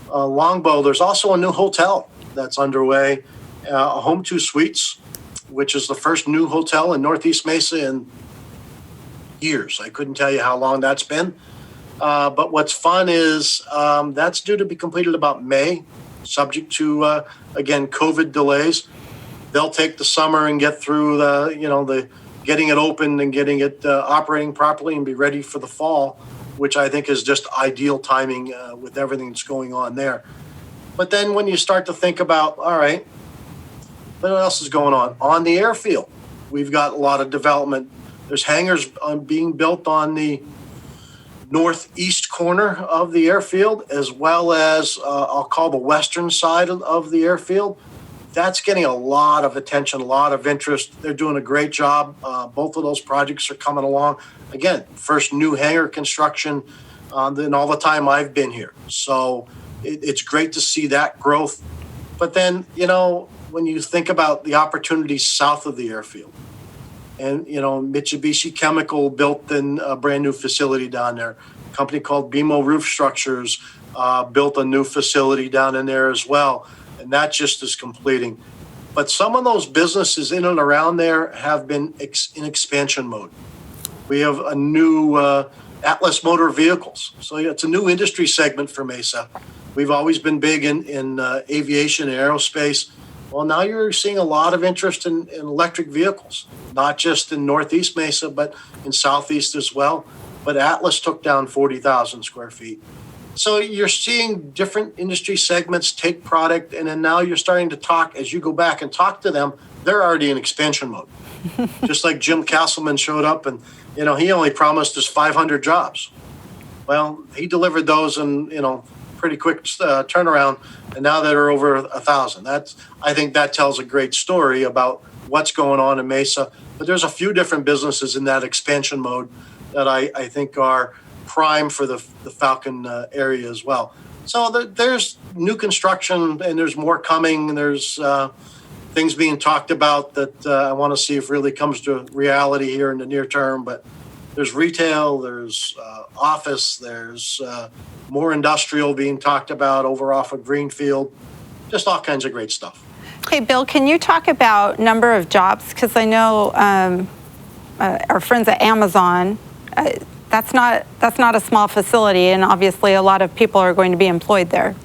Speaker 5: Longbow, there's also a new hotel that's underway, a Home 2 Suites, which is the first new hotel in Northeast Mesa in years. I couldn't tell you how long that's been. But what's fun is that's due to be completed about May, subject to, again, COVID delays. They'll take the summer and get through the getting it open and getting it operating properly and be ready for the fall, which I think is just ideal timing with everything that's going on there. But then when you start to think about, all right, what else is going on? On the airfield, we've got a lot of development. There's hangars being built on the northeast corner of the airfield, as well as I'll call the western side of the airfield. That's getting a lot of attention, a lot of interest. They're doing a great job. Both of those projects are coming along. Again, first new hangar construction in all the time I've been here. So it's great to see that growth. But then, when you think about the opportunities south of the airfield, and, Mitsubishi Chemical built a brand new facility down there. A company called BMO Roof Structures built a new facility down in there as well. And that just is completing. But some of those businesses in and around there have been in expansion mode. We have a new Atlas Motor Vehicles. So it's a new industry segment for Mesa. We've always been big in aviation and aerospace. Well, now you're seeing a lot of interest in electric vehicles, not just in Northeast Mesa, but in Southeast as well. But Atlas took down 40,000 square feet. So you're seeing different industry segments take product, and then now you're starting to talk, as you go back and talk to them, they're already in expansion mode. Just like Jim Kasselmann showed up and, he only promised us 500 jobs. Well, he delivered those in, pretty quick turnaround, and now they're over 1,000. I think that tells a great story about what's going on in Mesa. But there's a few different businesses in that expansion mode that I think are prime for the Falcon area as well. So there's new construction, and there's more coming. There's things being talked about that I want to see if really comes to reality here in the near term. But there's retail, there's office, there's more industrial being talked about over off of Greenfield, just all kinds of great stuff.
Speaker 2: Hey, Bill, can you talk about number of jobs? Because I know our friends at Amazon, that's not a small facility, and obviously a lot of people are going to be employed there.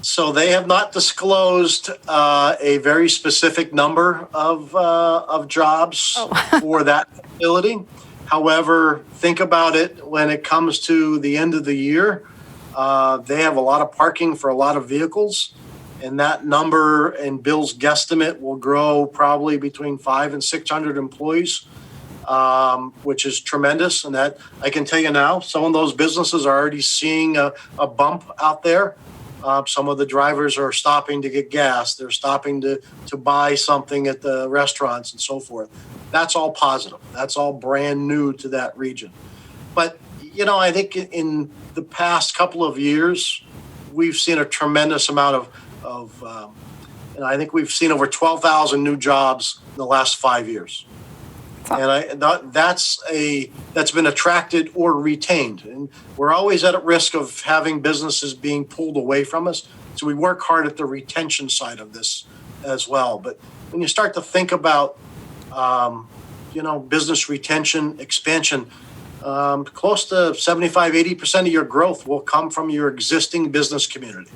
Speaker 5: So they have not disclosed a very specific number of jobs for that facility. However, think about it when it comes to the end of the year. They have a lot of parking for a lot of vehicles, and that number and Bill's guesstimate will grow probably between 500 and 600 employees, which is tremendous. And that I can tell you now, some of those businesses are already seeing a bump out there. Some of the drivers are stopping to get gas. They're stopping to buy something at the restaurants and so forth. That's all positive. That's all brand new to that region. But, I think in the past couple of years, we've seen a tremendous amount of I think we've seen over 12,000 new jobs in the last 5 years. And that's been attracted or retained. And we're always at risk of having businesses being pulled away from us. So we work hard at the retention side of this as well. But when you start to think about, business retention, expansion, close to 75, 80% of your growth will come from your existing business community.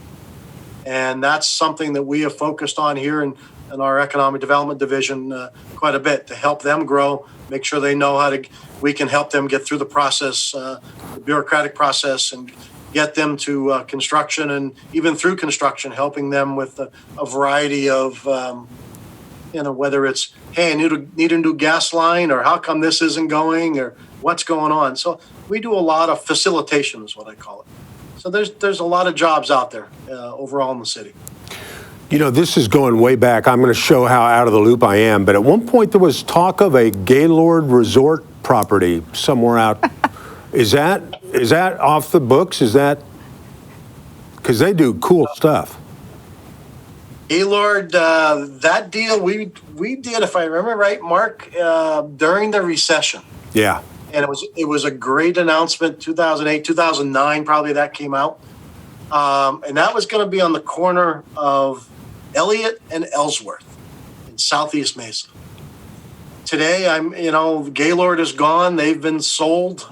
Speaker 5: And that's something that we have focused on here in our economic development division quite a bit to help them grow, make sure they know we can help them get through the process, the bureaucratic process, and get them to construction, and even through construction, helping them with a variety of, whether it's, hey, I need a new gas line, or how come this isn't going, or what's going on. So we do a lot of facilitation is what I call it. So there's a lot of jobs out there overall in the city.
Speaker 1: This is going way back. I'm going to show how out of the loop I am. But at one point, there was talk of a Gaylord resort property somewhere out. Is that off the books? Is that because they do cool stuff?
Speaker 5: Gaylord, that deal we did, if I remember right, Mark, during the recession.
Speaker 1: Yeah.
Speaker 5: And it was a great announcement. 2008, 2009, probably that came out. And that was going to be on the corner of Elliott and Ellsworth in Southeast Mesa. Today, Gaylord is gone. They've been sold.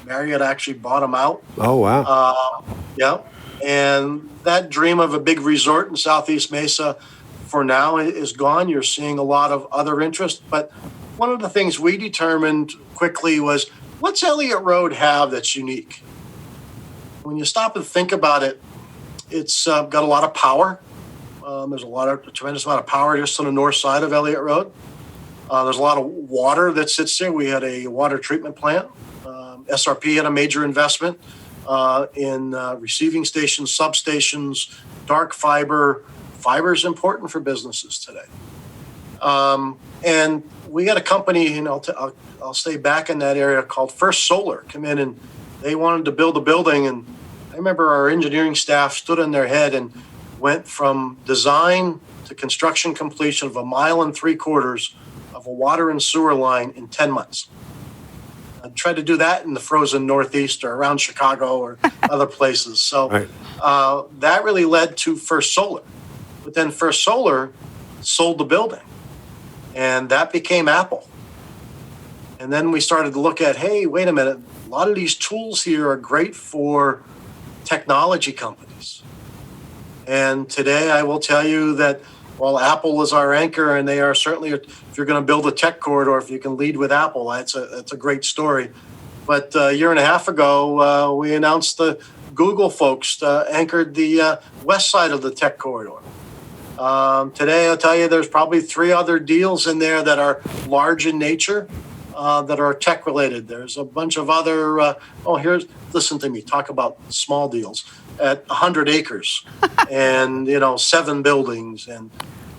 Speaker 5: Marriott actually bought them out.
Speaker 1: Oh, wow.
Speaker 5: Yeah. And that dream of a big resort in Southeast Mesa for now is gone. You're seeing a lot of other interest. But one of the things we determined quickly was, what's Elliott Road have that's unique? When you stop and think about it, it's got a lot of power. There's a tremendous amount of power just on the north side of Elliott Road. There's a lot of water that sits there. We had a water treatment plant. SRP had a major investment in receiving stations, substations, dark fiber. Fiber is important for businesses today. And we got a company, I'll stay back in that area, called First Solar, come in, and they wanted to build a building. And I remember our engineering staff stood on their head and went from design to construction completion of 1.75 miles of a water and sewer line in 10 months. I tried to do that in the frozen Northeast or around Chicago or other places. So right. That really led to First Solar. But then First Solar sold the building, and that became Apple. And then we started to look at, hey, wait a minute, a lot of these tools here are great for technology companies. And today I will tell you that while Apple is our anchor, and they are certainly, if you're going to build a tech corridor, if you can lead with Apple, that's a great story. But a year and a half ago, we announced the Google folks anchored the west side of the tech corridor. Today, I'll tell you, there's probably 3 other deals in there that are large in nature, that are tech related. There's a bunch of other, listen to me, talk about small deals at 100 acres and, 7 buildings and,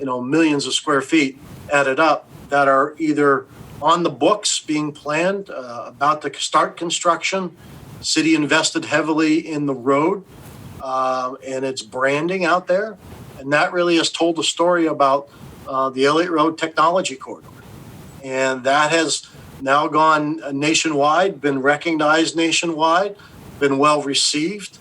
Speaker 5: millions of square feet added up that are either on the books being planned, about to start construction. City invested heavily in the road and its branding out there. And that really has told the story about the Elliott Road Technology Corridor. And that has now gone nationwide, been recognized nationwide, been well received.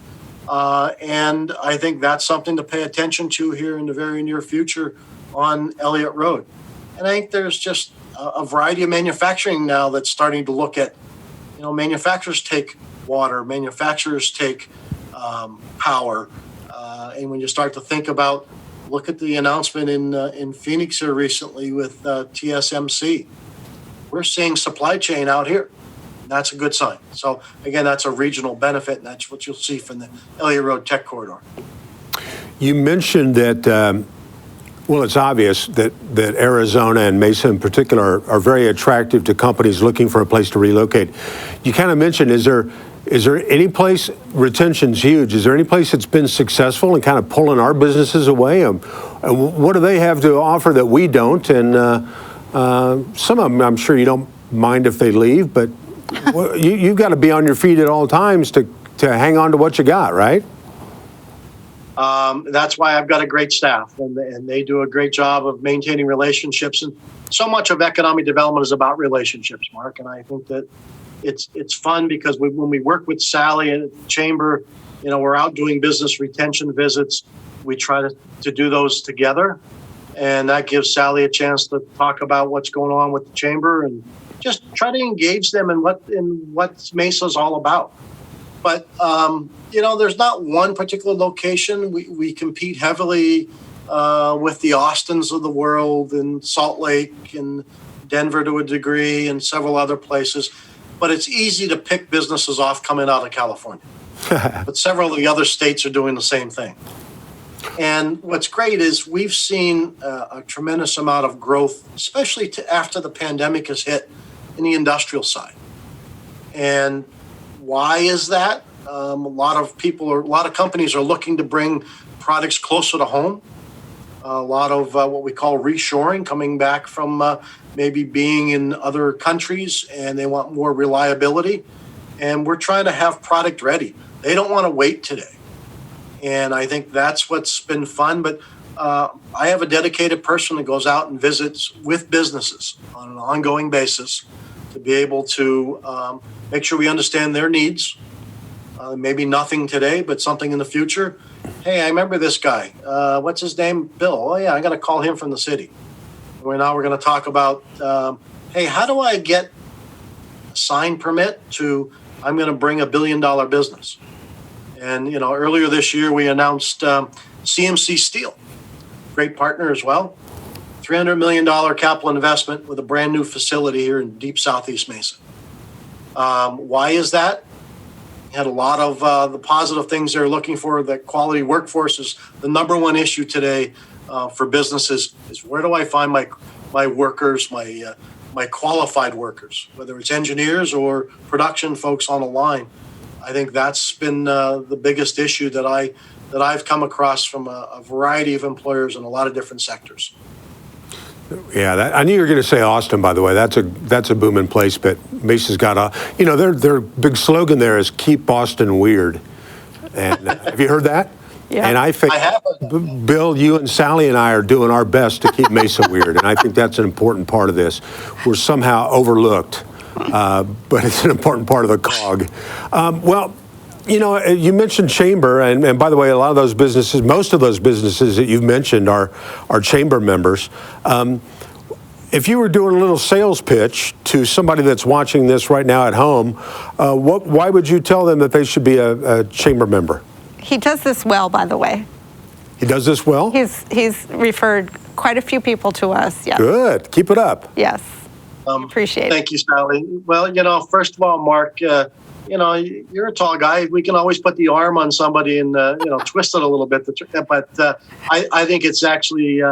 Speaker 5: And I think that's something to pay attention to here in the very near future on Elliott Road. And I think there's just a variety of manufacturing now that's starting to look at, manufacturers take water, manufacturers take power. And when you start to think about, look at the announcement in Phoenix here recently with TSMC. We're seeing supply chain out here. That's a good sign. So again, that's a regional benefit, and that's what you'll see from the Elliott Road Tech Corridor. You
Speaker 1: mentioned that, it's obvious that Arizona and Mesa in particular are very attractive to companies looking for a place to relocate. You kind of mentioned, is there any place, retention's huge, is there any place that's been successful in kind of pulling our businesses away? And what do they have to offer that we don't? And some of them, I'm sure you don't mind if they leave, but you've got to be on your feet at all times to hang on to what you got, right?
Speaker 5: That's why I've got a great staff, and they do a great job of maintaining relationships. And so much of economic development is about relationships, Mark. And I think that it's fun because when we work with Sally at the Chamber, we're out doing business retention visits. We try to do those together. And that gives Sally a chance to talk about what's going on with the Chamber and just try to engage them in what Mesa's all about. But, there's not one particular location. We compete heavily with the Austins of the world and Salt Lake and Denver to a degree and several other places. But it's easy to pick businesses off coming out of California. But several of the other states are doing the same thing. And what's great is we've seen a tremendous amount of growth, especially after the pandemic has hit in the industrial side. And why is that? A lot of companies are looking to bring products closer to home. A lot of what we call reshoring, coming back from maybe being in other countries, and they want more reliability. And we're trying to have product ready. They don't want to wait today. And I think that's what's been fun. But I have a dedicated person that goes out and visits with businesses on an ongoing basis to be able to make sure we understand their needs. Maybe nothing today, but something in the future. Hey, I remember this guy. What's his name? Bill. Oh, yeah, I got to call him from the city. Now we're going to talk about, hey, how do I get a sign permit to, I'm going to bring $1 billion business? And, earlier this year, we announced CMC Steel, great partner as well. $300 million capital investment with a brand new facility here in deep Southeast Mesa. Why is that? Had a lot of the positive things they're looking for. That quality workforce is the number one issue today for businesses. Is where do I find my workers, my qualified workers, whether it's engineers or production folks on a line. I think that's been the biggest issue that I've come across from a variety of employers in a lot of different sectors.
Speaker 1: Yeah, I knew you were going to say Austin, by the way. That's a booming place, but Mesa's got their big slogan there is "Keep Boston Weird." And have you heard that?
Speaker 2: Yeah.
Speaker 1: And I think Bill, you and Sally and I are doing our best to keep Mesa weird, and I think that's an important part of this. We're somehow overlooked, but it's an important part of the cog. You mentioned Chamber, and by the way, a lot of those businesses, most of those businesses that you've mentioned are Chamber members. If you were doing a little sales pitch to somebody that's watching this right now at home, why would you tell them that they should be a Chamber member?
Speaker 2: He does this well, by the way.
Speaker 1: He does this well?
Speaker 2: He's referred quite a few people to us, yes.
Speaker 1: Good. Keep it up.
Speaker 2: Yes. Appreciate it.
Speaker 5: Thank you, Sally. Well, first of all, Mark, you're a tall guy. We can always put the arm on somebody and, twist it a little bit. But I think it's actually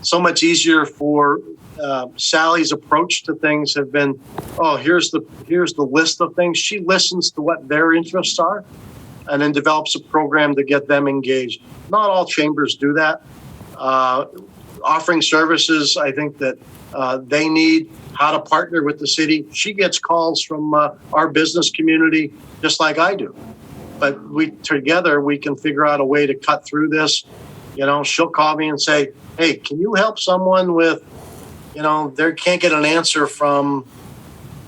Speaker 5: so much easier for Sally's approach to things have been, here's the list of things. She listens to what their interests are and then develops a program to get them engaged. Not all chambers do that. Offering services, I think that they need how to partner with the city. She gets calls from our business community, just like I do. But together we can figure out a way to cut through this she'll call me and say, hey, can you help someone with, they can't get an answer from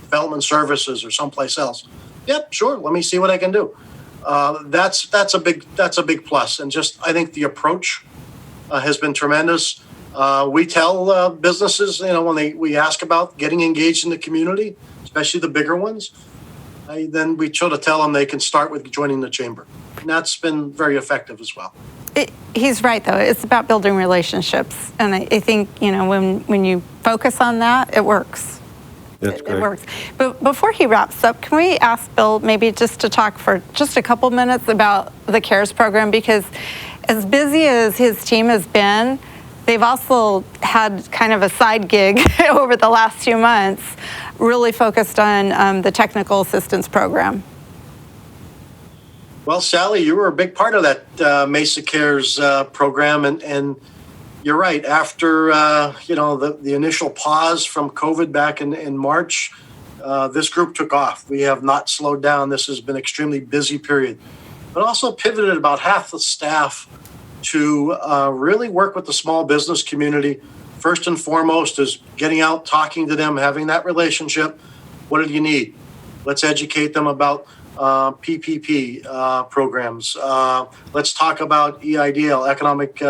Speaker 5: Development Services or someplace else? Yep, sure. Let me see what I can do. That's a big plus. And just, I think the approach has been tremendous. We tell businesses, when we ask about getting engaged in the community, especially the bigger ones, then we try to tell them they can start with joining the chamber. And that's been very effective as well.
Speaker 2: He's right, though. It's about building relationships. And I think, when you focus on that, it works.
Speaker 1: That's great.
Speaker 2: It works. But before he wraps up, can we ask Bill maybe just to talk for just a couple minutes about the CARES program? Because as busy as his team has been, they've also had kind of a side gig over the last few months, really focused on the technical assistance program.
Speaker 5: Well, Sally, you were a big part of that Mesa Cares program, and you're right. After the initial pause from COVID back in March, this group took off. We have not slowed down. This has been an extremely busy period, but also pivoted about half the staff to really work with the small business community. First and foremost is getting out, talking to them, having that relationship. What do you need? Let's educate them about PPP programs. Let's talk about EIDL, economic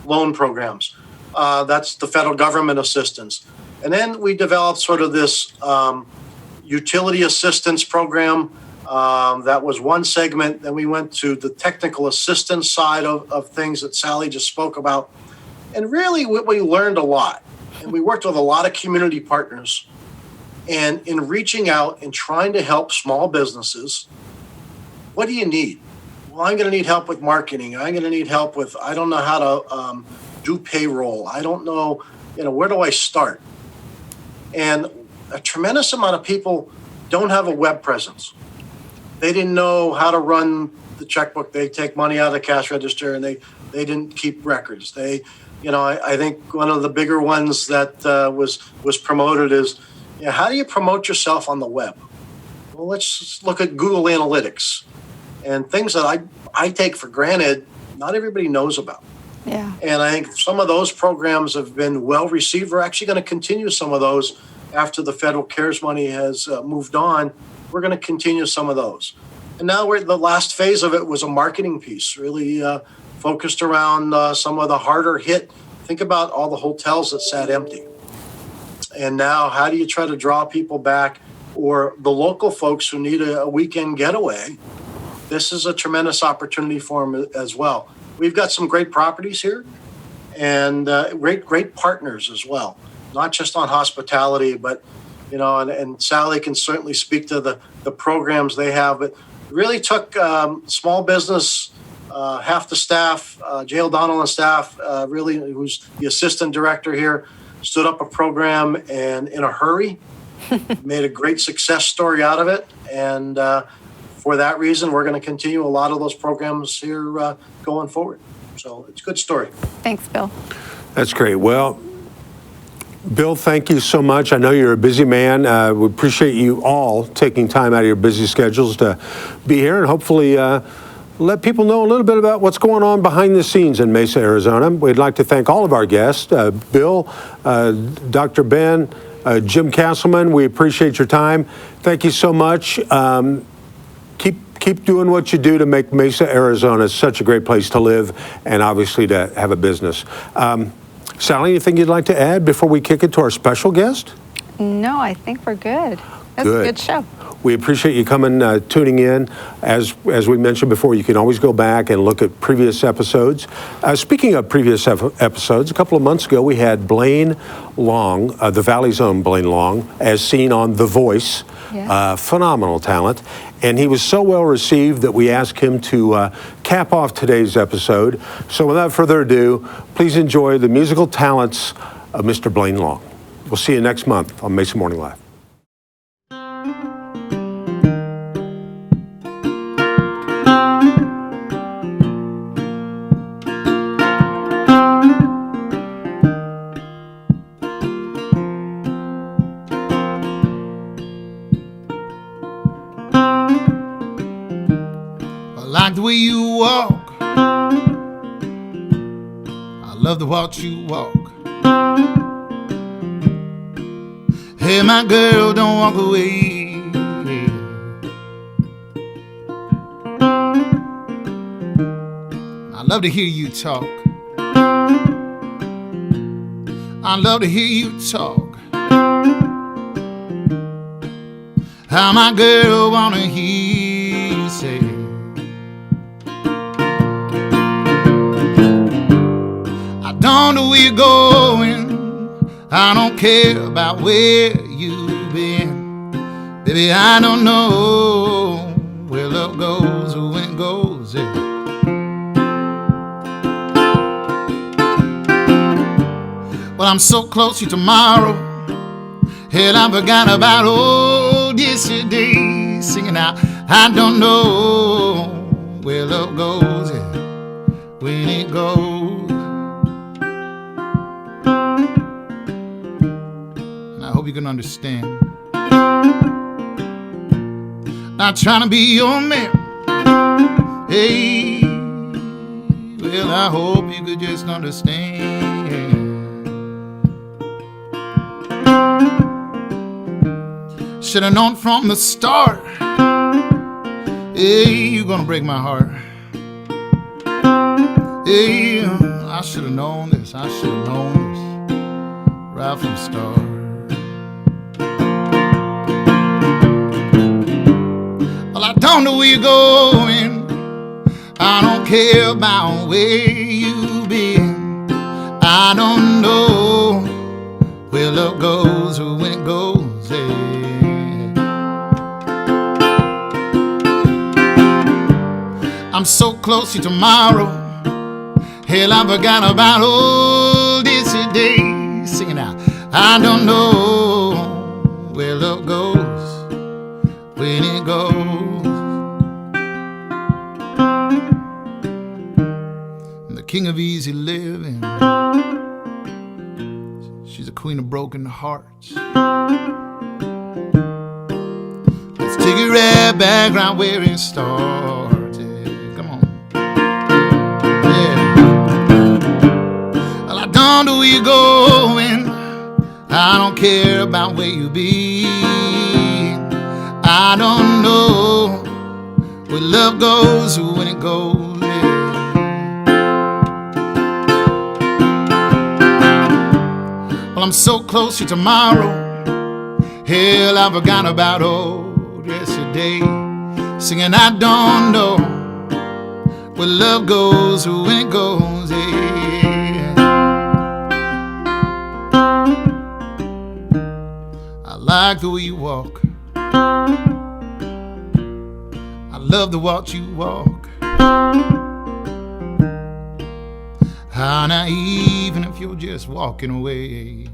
Speaker 5: loan programs. That's the federal government assistance. And then we developed sort of this utility assistance program. That was one segment. Then we went to the technical assistance side of things that Sally just spoke about. And really we learned a lot. And we worked with a lot of community partners. And in reaching out and trying to help small businesses, what do you need? Well, I'm going to need help with marketing. I'm going to need help with, I don't know how to do payroll. I don't know, where do I start? And a tremendous amount of people don't have a web presence. They didn't know how to run the checkbook. They take money out of the cash register and they didn't keep records. I think one of the bigger ones that was promoted is, how do you promote yourself on the web? Well, let's just look at Google Analytics and things that I take for granted, not everybody knows about.
Speaker 2: Yeah.
Speaker 5: And I think some of those programs have been well received. We're actually going to continue some of those after the federal CARES money has moved on. We're going to continue some of those. And now the last phase of it was a marketing piece, really focused around some of the harder hit. Think about all the hotels that sat empty. And now how do you try to draw people back, or the local folks who need a weekend getaway? This is a tremendous opportunity for them as well. We've got some great properties here and great partners as well, not just on hospitality, but, and Sally can certainly speak to the programs they have, but really took small business, half the staff, Jay O'Donnell and staff, really, who's the assistant director here, stood up a program and in a hurry, made a great success story out of it. And for that reason, we're going to continue a lot of those programs here going forward. So it's a good story.
Speaker 2: Thanks, Bill.
Speaker 1: That's great. Well, Bill, thank you so much. I know you're a busy man. We appreciate you all taking time out of your busy schedules to be here and hopefully let people know a little bit about what's going on behind the scenes in Mesa, Arizona. We'd like to thank all of our guests, Bill, Dr. Ben, Jim Kasselmann. We appreciate your time. Thank you so much. Keep doing what you do to make Mesa, Arizona such a great place to live and obviously to have a business. Sally, anything you'd like to add before we kick it to our special guest?
Speaker 2: No, I think we're good. That's a good show.
Speaker 1: We appreciate you coming, tuning in. As we mentioned before, you can always go back and look at previous episodes. Speaking of previous episodes, a couple of months ago we had Blaine Long, the Valley's own Blaine Long, as seen on The Voice. Yes. Phenomenal talent. And he was so well received that we asked him to cap off today's episode. So without further ado, please enjoy the musical talents of Mr. Blaine Long. We'll see you next month on Mesa Morning Live.
Speaker 6: Like the way you walk, love to watch you walk. Hey, my girl, don't walk away. I love to hear you talk. I love to hear you talk. How my girl wanna hear you say, I don't know where you're going, I don't care about where you've been. Baby, I don't know where love goes or when it goes, yeah. Well, I'm so close to tomorrow. Hell, I forgot about old yesterday. Singing out, I don't know where love goes, yeah, when it goes. And I hope you can understand. Not trying to be your man. Hey, well, I hope you could just understand. Should have known from the start. Hey, you're gonna break my heart. Hey, I should have known this. I should have known this right from the start. Well, I don't know where you're going. I don't care about where you've been. I don't know where love goes or when it goes, hey. I'm so close to tomorrow. Hell, I forgot about old yesterday. Singing out, I don't know where love goes when it goes. And the king of easy living, she's a queen of broken hearts. Let's take it right back right where it started. I don't know where you're going. I don't care about where you be. I don't know where love goes or when it goes, yeah. Well, I'm so close to tomorrow. Hell, I forgot about old yesterday. Singing, I don't know where love goes or when it goes, yeah. I like the way you walk. I love to watch you walk. How now, even if you're just walking away,